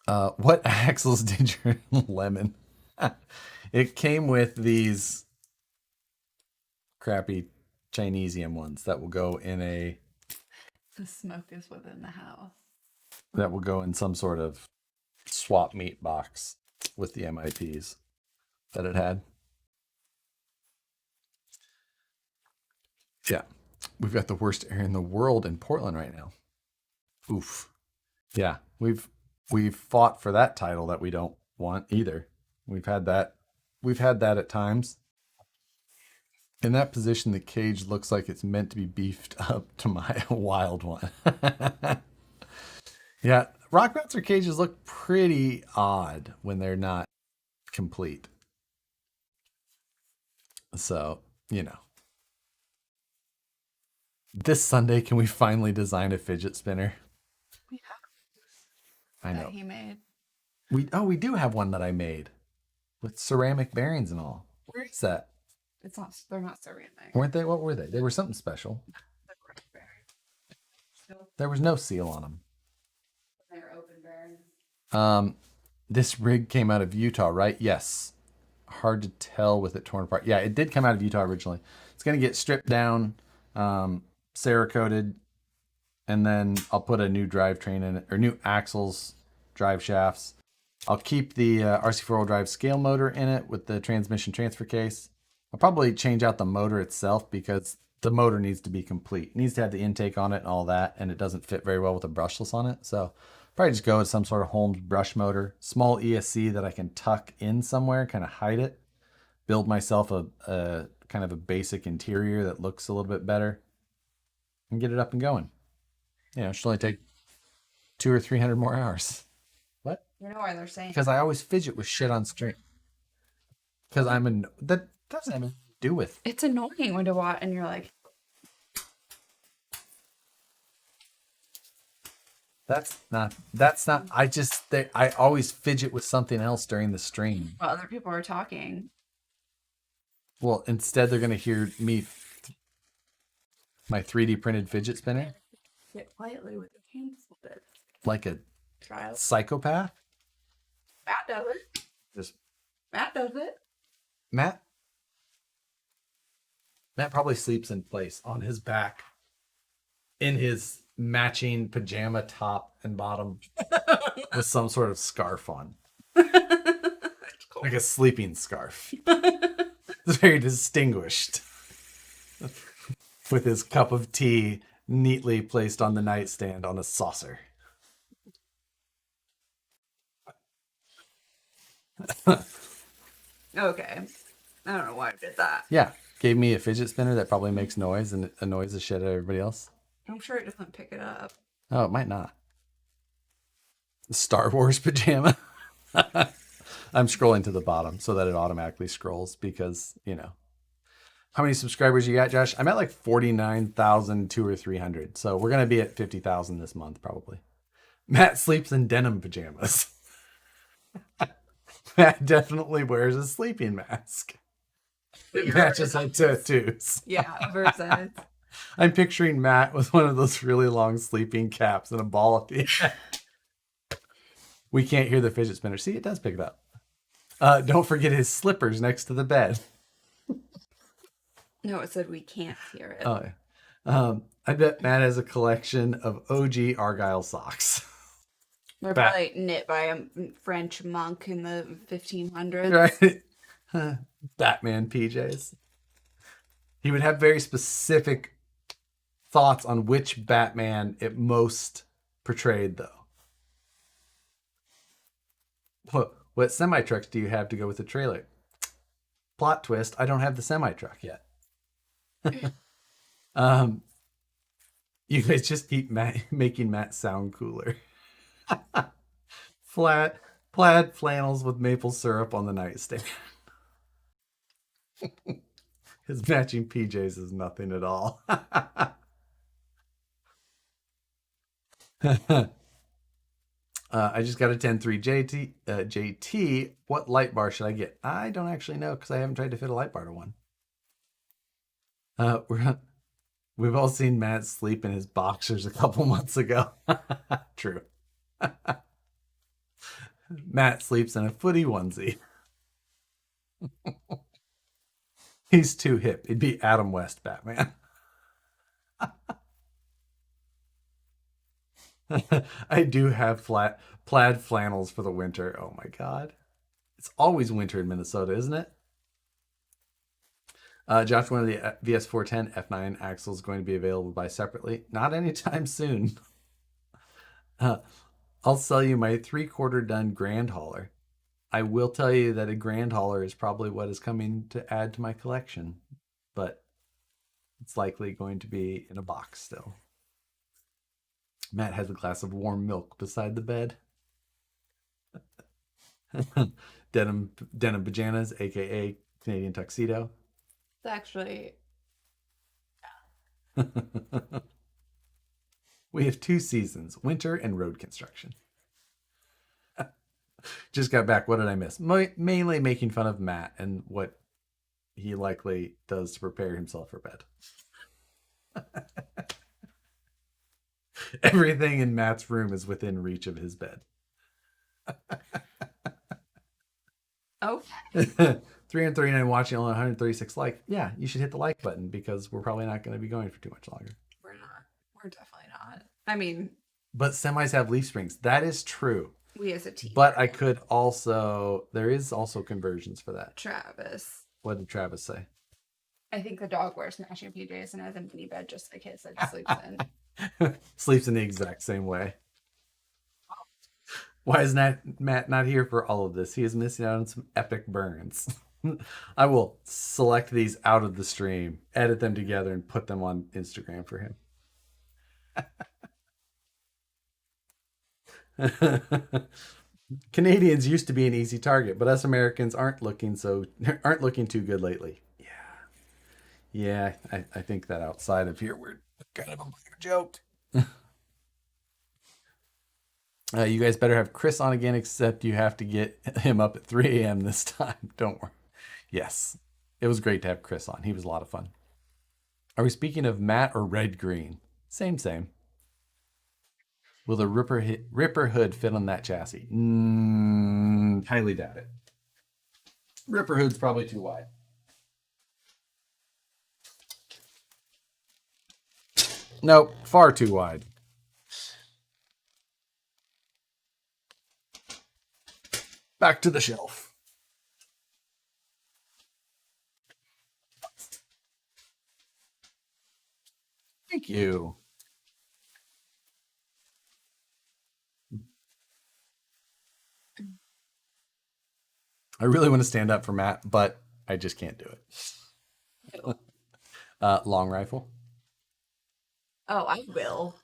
What axles did your lemon? It came with these crappy Chinesium ones that will go in The smoke is within the house. that will go in some sort of swap meet box with the MIPs that it had. Yeah. We've got the worst air in the world in Portland right now. Oof. Yeah, we've fought for that title that we don't want either. We've had that at times. In that position, the cage looks like it's meant to be beefed up to my wild one. Yeah, rock bouncer cages look pretty odd when they're not complete. So, you know. This Sunday, can we finally design a fidget spinner? We have I that know. he made. We do have one that I made with ceramic bearings and all. Where is that? It's not. They're not ceramic. Weren't they? What were they? They were something special. There was no seal on them. They're open bearings. This rig came out of Utah, right? Yes. Hard to tell with it torn apart. Yeah, it did come out of Utah originally. It's gonna get stripped down, Cerakoted, and then I'll put a new drivetrain in it, or new axles, drive shafts. I'll keep the RC4 drive scale motor in it with the transmission transfer case. I'll probably change out the motor itself because the motor needs to be complete. It needs to have the intake on it and all that, and it doesn't fit very well with a brushless on it. So probably just go with some sort of Holmes brush motor, small ESC that I can tuck in somewhere, kind of hide it, build myself a kind of a basic interior that looks a little bit better, and get it up and going. You know, it should only take 200 or 300 more hours. What? You know why they're saying Because I always fidget with shit on string. Because that doesn't have anything to do with. it's annoying when to watch and you're like, That's not. I always fidget with something else during the stream. well, other people are talking. Well, instead they're gonna hear me, my 3D printed fidget spinner, Sit quietly with your hands a little bit. like a Try it. psychopath. Matt does it. Just Matt does it. Matt. Matt probably sleeps in place on his back, in his matching pajama top and bottom, with some sort of scarf on, like a sleeping scarf. It's very distinguished, with his cup of tea neatly placed on the nightstand on a saucer. Okay. I don't know why I did that. Yeah, gave me a fidget spinner that probably makes noise and it annoys the shit out of everybody else. I'm sure it doesn't pick it up. Oh, it might not. Star Wars pajama. I'm scrolling to the bottom so that it automatically scrolls because, you know. How many subscribers you got, Josh? I'm at like 49,200 or 300. So we're going to be at 50,000 this month, probably. Matt sleeps in denim pajamas. Matt definitely wears a sleeping mask. It matches our tattoos. Yeah, versus. I'm picturing Matt with one of those really long sleeping caps and a ball at the end. We can't hear the fidget spinner. See, it does pick it up. Don't forget his slippers next to the bed. No, it said we can't hear it. Oh, yeah. I bet Matt has a collection of OG Argyle socks. They're Bat- probably knit by a French monk in the 1500s. Right? Batman PJs. He would have very specific thoughts on which Batman it most portrayed, though. What semi trucks do you have to go with the trailer? Plot twist: I don't have the semi truck yet. You guys just keep making Matt sound cooler. Plaid flannels with maple syrup on the nightstand. His matching PJs is nothing at all. I just got a 10.3 JT. What light bar should I get? I don't actually know because I haven't tried to fit a light bar to one. We've all seen Matt sleep in his boxers a couple months ago. True. Matt sleeps in a footy onesie. He's too hip. He'd be Adam West Batman. I do have plaid flannels for the winter. Oh my god. It's always winter in Minnesota, isn't it? Josh, one of the VS410 F9 axles going to be available by separately. Not anytime soon. I'll sell you my 3/4 done Grand Hauler. I will tell you that a Grand Hauler is probably what is coming to add to my collection, but it's likely going to be in a box still. Matt has a glass of warm milk beside the bed. denim pajamas, aka Canadian tuxedo. It's actually We have 2 seasons, winter and road construction. Just got back. What did I miss? Mainly making fun of Matt and what he likely does to prepare himself for bed. Everything in Matt's room is within reach of his bed. oh 339 watching, only 136 like. Yeah, you should hit the like button because we're probably not going to be going for too much longer. we're not. We're definitely not. I mean, But semis have leaf springs. That is true. we as a team. But I could also, there is also conversions for that. Travis. What did Travis say? I think the dog wears matching PJs and has a mini bed just like his that he sleeps in. Sleeps in the exact same way. Why is Matt not here for all of this? He is missing out on some epic burns. I will select these out of the stream, edit them together, and put them on Instagram for him. Canadians used to be an easy target, but us Americans aren't looking too good lately. Yeah, I think that outside of here we're kind of a minor joke. You guys better have Chris on again, except you have to get him up at 3 a.m. this time. Don't worry. Yes, it was great to have Chris on. He was a lot of fun. Are we speaking of Matt or Red Green? Same. Will the Ripper hood fit on that chassis? Highly doubt it. Ripper hood's probably too wide. Nope, far too wide. Back to the shelf. Thank you. I really want to stand up for Matt, but I just can't do it. Long rifle. Oh, I will.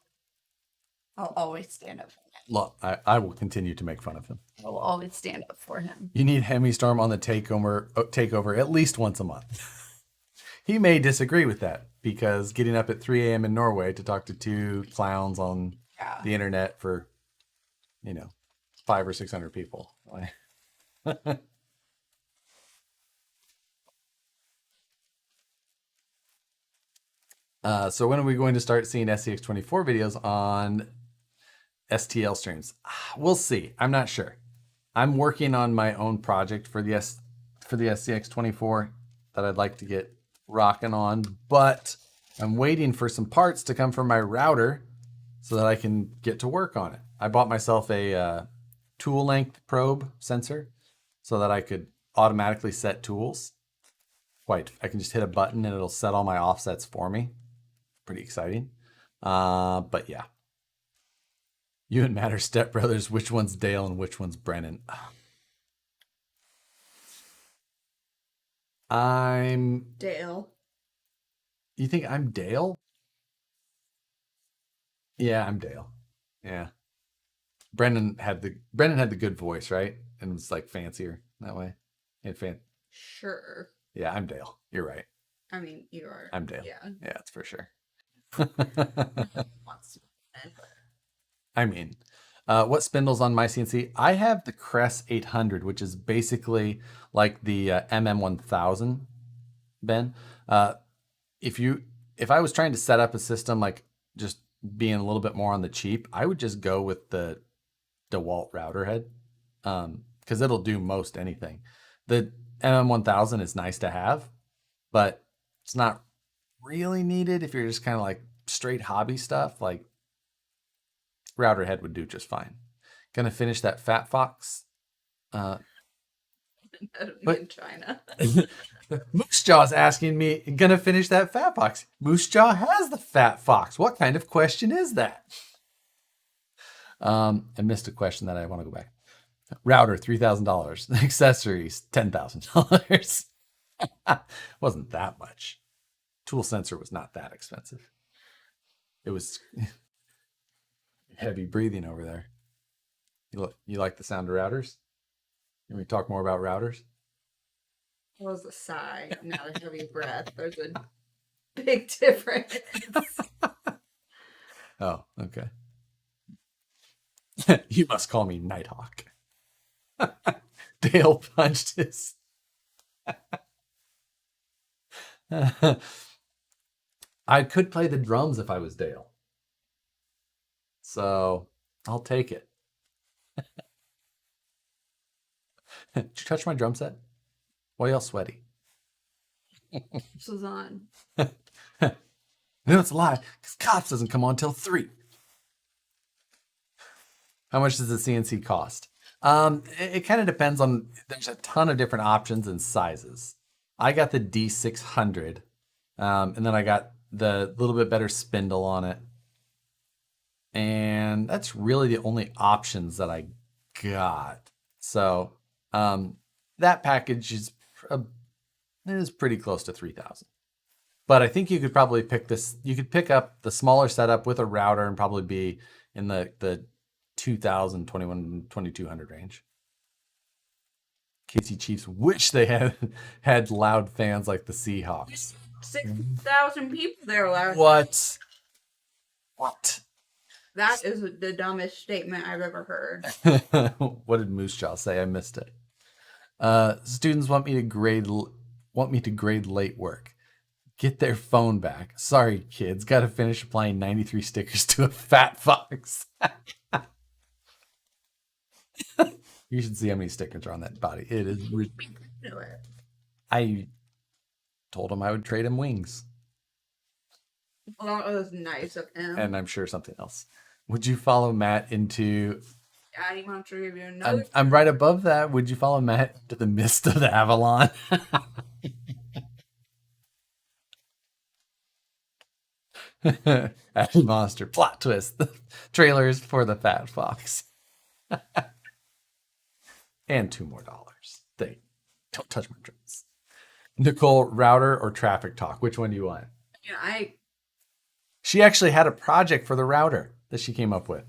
I'll always stand up for him. Look, I will continue to make fun of him. I will always stand up for him. You need Hemi Storm on the takeover at least once a month. He may disagree with that because getting up at 3 a.m. in Norway to talk to 2 clowns on the internet for, 500 or 600 people. So when are we going to start seeing SCX24 videos on STL streams? We'll see. I'm not sure. I'm working on my own project for the SCX24 that I'd like to get rocking on, but I'm waiting for some parts to come from my router so that I can get to work on it. I bought myself a tool length probe sensor so that I could automatically set tools. I can just hit a button and it'll set all my offsets for me. Pretty exciting. But yeah. You and Matt are stepbrothers. Which one's Dale and which one's Brennan? Dale. You think I'm Dale? Yeah, I'm Dale. Yeah. Brennan had the good voice, right? And was like fancier that way. Sure. Yeah, I'm Dale. You're right. I mean, you are. I'm Dale. Yeah. Yeah, that's for sure. Wants to be, but I mean, what spindles on my CNC? I have the Crest 800, which is basically like the MM1000, Ben. If I was trying to set up a system like just being a little bit more on the cheap, I would just go with the DeWalt router head, because it'll do most anything. The MM1000 is nice to have, but it's not really needed if you're just kind of like straight hobby stuff. Like router head would do just fine. Gonna finish that Fat Fox. in China. Moose Jaw's asking me, gonna finish that Fat Fox. Moose Jaw has the Fat Fox. What kind of question is that? I missed a question that I want to go back. Router, $3,000. Accessories, $10,000. Wasn't that much. Tool sensor was not that expensive. It was heavy breathing over there. You like the sound of routers? Can we talk more about routers? That was a sigh, not a heavy breath. There's a big difference. Oh, okay. You must call me Nighthawk. Dale punched his. I could play the drums if I was Dale. So I'll take it. Did you touch my drum set? Why y'all sweaty? This was on. No, it's a lie, because Cops doesn't come on till 3. How much does the CNC cost? It kind of depends on, there's a ton of different options and sizes. I got the D600, and then I got the little bit better spindle on it. And that's really the only options that I got. So that package is pretty close to 3,000. But I think you could probably pick this. You could pick up the smaller setup with a router and probably be in the 2,000, 2,200 range. KC Chiefs wish they had loud fans like the Seahawks. 6,000 people there last. What? That is the dumbest statement I've ever heard. What did Moose Jaw say? I missed it. Students want me to grade late work. Get their phone back. Sorry, kids. Got to finish applying 93 stickers to a Fat Fox. You should see how many stickers are on that body. It is. I told him I would trade him wings. Well, that was nice of him. And I'm sure something else. Would you follow Matt into... Daddy wants to give you another... I'm right above that. Would you follow Matt into the mist of the Avalon? Added monster. Plot twist. The trailers for the Fat Fox. And $2 more. They don't touch my drums. Nicole, router or traffic talk? Which one do you want? Yeah, She actually had a project for the router that she came up with.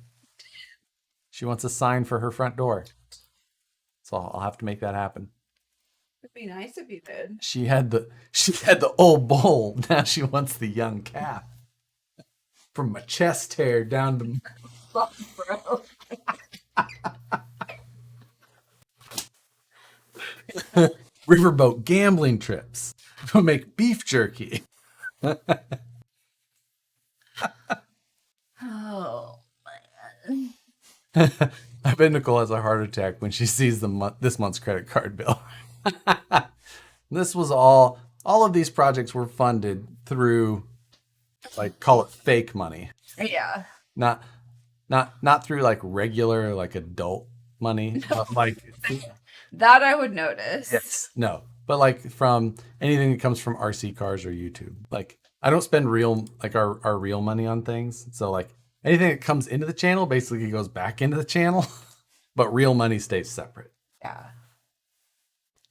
She wants a sign for her front door. So I'll have to make that happen. it'd be nice if you did. She had the old bull. Now she wants the young calf. From my chest hair down to Fuck, bro. riverboat gambling trips. We'll make beef jerky. Oh, man. I bet Nicole has a heart attack when she sees this month's credit card bill. This was all of these projects were funded through, like, call it fake money. Yeah. Not Not through like regular like adult money, but like That I would notice. yes, no, but like from anything that comes from RC cars or YouTube. Like I don't spend real like our real money on things. So like anything that comes into the channel basically goes back into the channel, but real money stays separate. Yeah.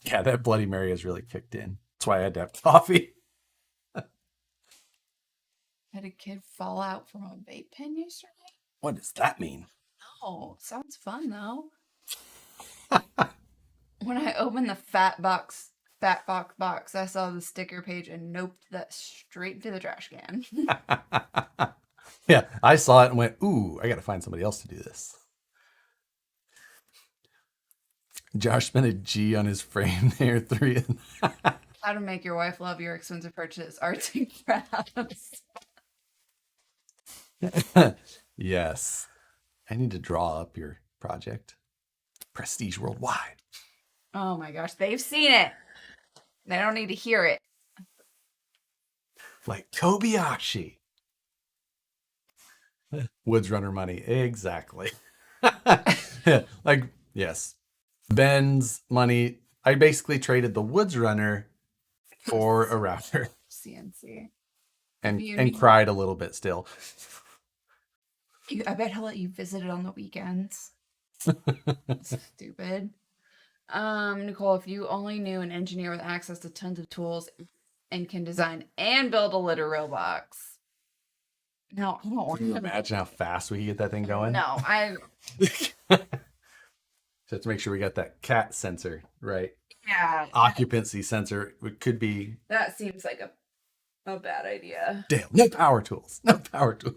Yeah, that Bloody Mary has really kicked in. That's why I had to have coffee. Had a kid fall out from a vape pen yesterday? What does that mean? Oh, sounds fun though. When I opened the fat box box, I saw the sticker page and noped that straight to the trash can. Yeah, I saw it and went, ooh, I got to find somebody else to do this. Josh spent a G on his frame there. How to make your wife love your expensive purchase, arts and crafts. Yes. I need to draw up your project. Prestige Worldwide. Oh my gosh, they've seen it. They don't need to hear it. Like Kobayashi. Woods Runner money. Exactly. Like, yes. Ben's money. I basically traded the Woods Runner for a router CNC. and cried a little bit still. I bet he'll let you visit it on the weekends. Stupid. Nicole, if you only knew an engineer with access to tons of tools and can design and build a litter robox. No, I don't want Can you to. imagine how fast we could get that thing going? No, I So let's make sure we got that cat sensor, right? yeah. Occupancy sensor. It could be That seems like a bad idea. Dale. No power tools. No power tools.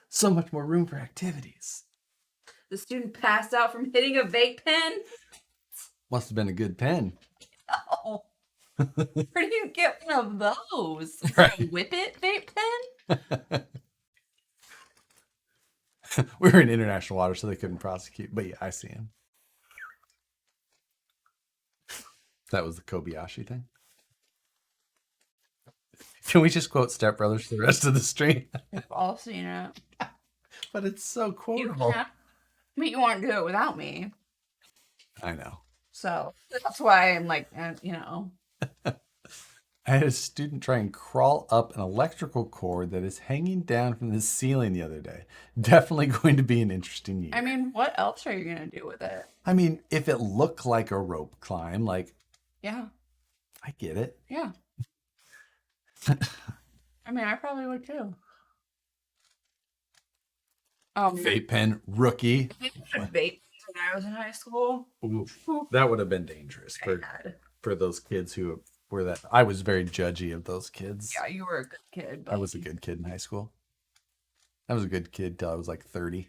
So much more room for activities. The student passed out from hitting a vape pen. Must have been a good pen. Oh, where do you get one of those? Right. A Whip It vape pen? We were in international water, so they couldn't prosecute. But yeah, I see him. That was the Kobayashi thing. Can we just quote Step Brothers for the rest of the stream? We've all seen it. But it's so You quotable. can't. I mean, you won't do it without me. I know. So that's why I'm like, you know. I had a student try and crawl up an electrical cord that is hanging down from the ceiling the other day. Definitely going to be an interesting year. I mean, what else are you going to do with it? I mean, if it looked like a rope climb, like, Yeah. I get it. Yeah. I mean, I probably would too. Vape pen, rookie. Vape when I was in high school. Oof. That would have been dangerous for those kids who were that. I was very judgy of those kids. Yeah, you were a good kid. But I was a good kid in high school. I was a good kid till I was like 30.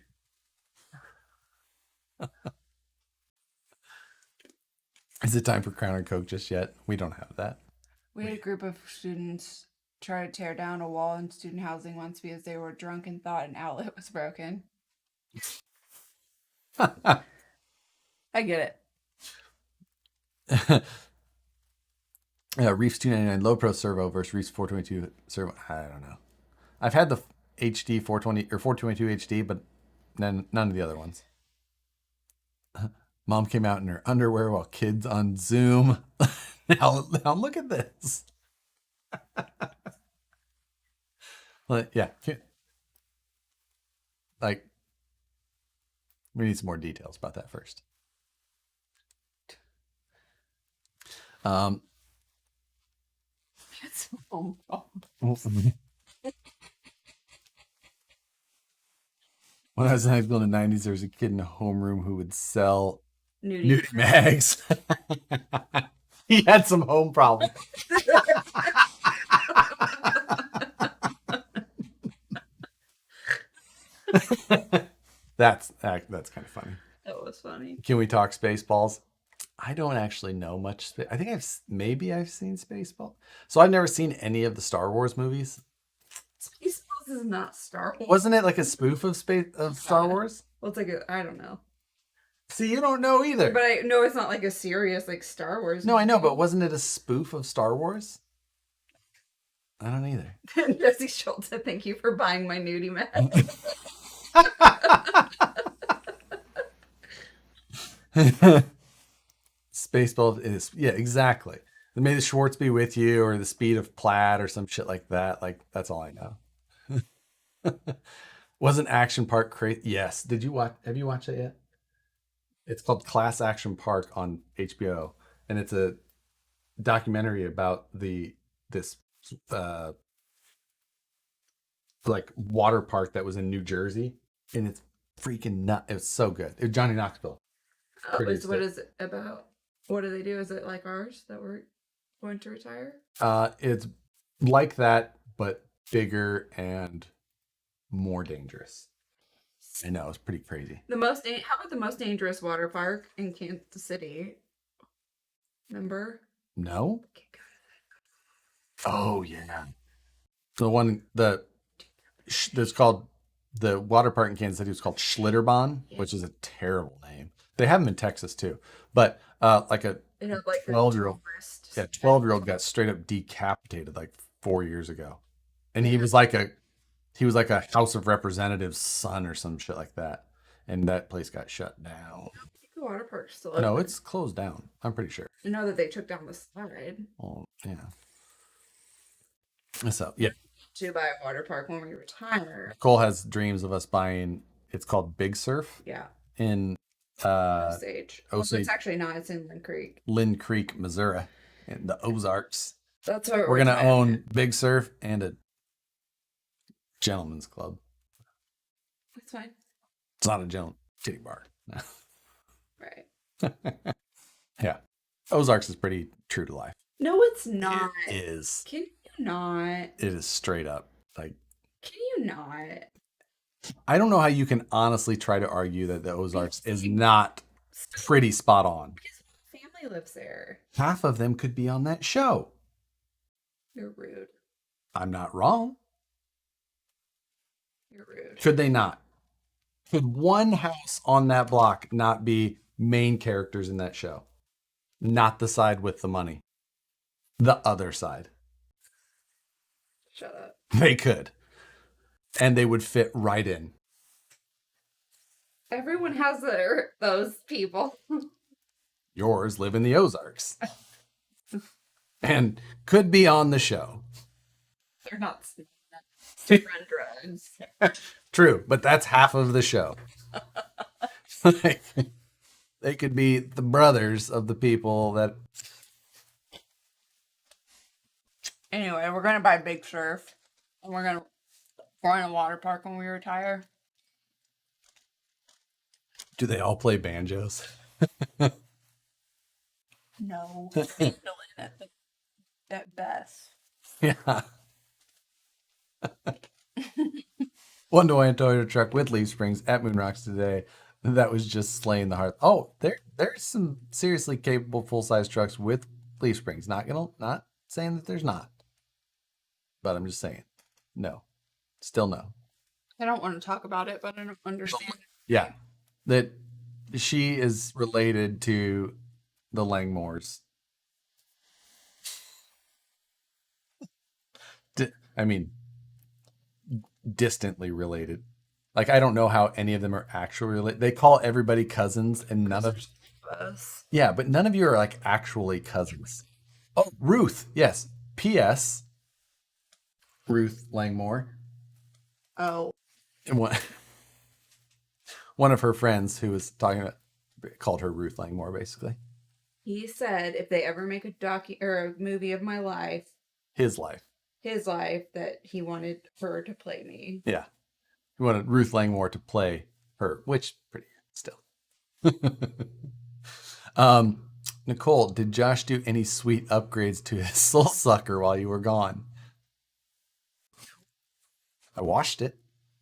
Is it time for Crown and Coke just yet? We don't have that. We had a group of students try to tear down a wall in student housing once because they were drunk and thought an outlet was broken. I get it. Reefs 299 Low Pro Servo versus Reefs 422 Servo. I don't know. I've had the HD 420 or 422 HD, but none of the other ones. Mom came out in her underwear while kids on Zoom. now look at this. But yeah, like we need some more details about that first. it. Oh, When I was in high school in the 90s, there was a kid in a homeroom who would sell nudie. nudie mags. He had some home problems. That's kind of funny. That was funny. Can we talk Spaceballs? I don't actually know much. I think I've seen Spaceball. So I've never seen any of the Star Wars movies. Spaceballs is not Star Wars. Wasn't it like a spoof of Star Wars? Well, it's like I don't know. See, you don't know either. But I know it's not like a serious like Star Wars. No, I know, but wasn't it a spoof of Star Wars? I don't either. Jesse Schultz said, "Thank you for buying my nudie mag." Spaceball is, yeah, exactly. May the Schwartz be with you, or the speed of Plaid, or some shit like that. Like, that's all I know. Wasn't Action Park crazy? Yes. Did you watch? Have you watched it yet? It's called Class Action Park on HBO, and it's a documentary about this uh like water park that was in New Jersey, and it's freaking nut. It was so good. Johnny Knoxville produced What it. is it about? What do they do? Is it like ours that we're going to retire? It's like that, but bigger and more dangerous. I know, it's pretty crazy. How about the most dangerous water park in Kansas City? Remember? No? Oh yeah, the one that's called the water park in Kansas City was called Schlitterbahn, which is a terrible name. They have them in Texas too, but like a It had like 12-year-old, wrist. yeah, 12-year-old got straight up decapitated like 4 years ago, and he was like a House of Representatives son or some shit like that, and that place got shut down. The water park's still No, open. it's closed down. I'm pretty sure. I know that they took down the slide Oh yeah. So yeah, to buy a water park when we retire. Cole has dreams of us buying. It's called Big Surf Yeah. in Osage. Osage. It's actually not. It's in Lynn Creek. Lynn Creek, Missouri, in the Ozarks. That's what We're gonna own Big Surf and a gentleman's club. That's fine. It's not a titty bar. No. Right. Yeah, Ozarks is pretty true to life. No, it's not. It is. Can you not? It is straight up. Like, Can you not? I don't know how you can honestly try to argue that the Ozarks is not pretty spot on. Because my family lives there. Half of them could be on that show. You're rude. I'm not wrong. You're rude. Could they not? Could one house on that block not be main characters in that show? Not the side with the money. The other side. Shut up. They could. And they would fit right in. Everyone has those people. Yours live in the Ozarks. And could be on the show. They're not to run drugs. True, but that's half of the show. Like, they could be the brothers of the people that. Anyway, we're gonna buy Big Surf, and we're gonna in a water park when we retire. Do they all play banjos? No, fill in at best. Yeah. One DeWine Toyota truck with leaf springs at Moon Rocks today. That was just slaying the heart. Oh, there's some seriously capable full size trucks with leaf springs. Not saying that there's not, but I'm just saying, no, still no. I don't want to talk about it, but I don't understand. Yeah, that she is related to the Langmores. I mean, distantly related. Like, I don't know how any of them are actually related. They call everybody cousins, and none of Us. yeah, but none of you are like actually cousins. Oh, Ruth, yes. P.S. Ruth Langmore, Oh, and one of her friends who was talking about called her Ruth Langmore, basically. He said if they ever make a movie of my life, His life. that he wanted her to play me. Yeah. He wanted Ruth Langmore to play her, which pretty still. Nicole, did Josh do any sweet upgrades to his Soul Sucker while you were gone? I washed it.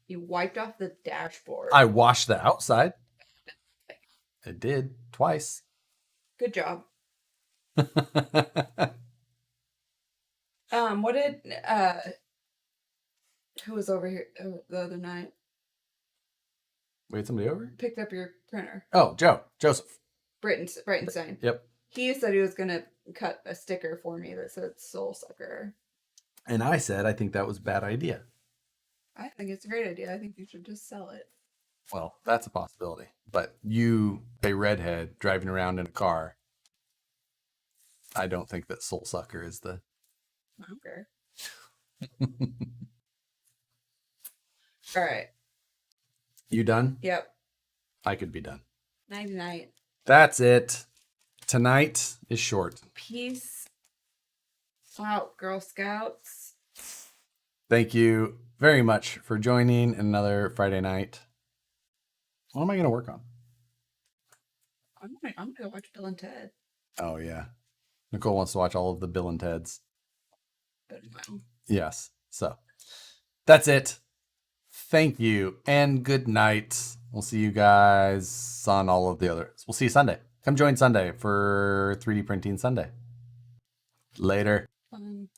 You wiped off the dashboard. I washed the outside. It did twice. Good job. What did who was over here the other night? Wait, somebody over? Picked up your printer. Oh, Joseph. Brightenstein. Yep. He said he was gonna cut a sticker for me that said Soul Sucker. And I said I think that was a bad idea. I think it's a great idea. I think you should just sell it. Well, that's a possibility. But you, a redhead driving around in a car, I don't think that Soul Sucker is the. Okay. All right. You done? Yep. I could be done. Night night. That's it. Tonight is short. Peace out, Girl Scouts. Thank you very much for joining another Friday night. What am I going to work on? I'm gonna go watch Bill and Ted. Oh, yeah. Nicole wants to watch all of the Bill and Ted's. But well, Yes. So that's it. Thank you and good night. We'll see you guys on all of the others. We'll see you Sunday. Come join Sunday for 3D Printing Sunday. Later. fun.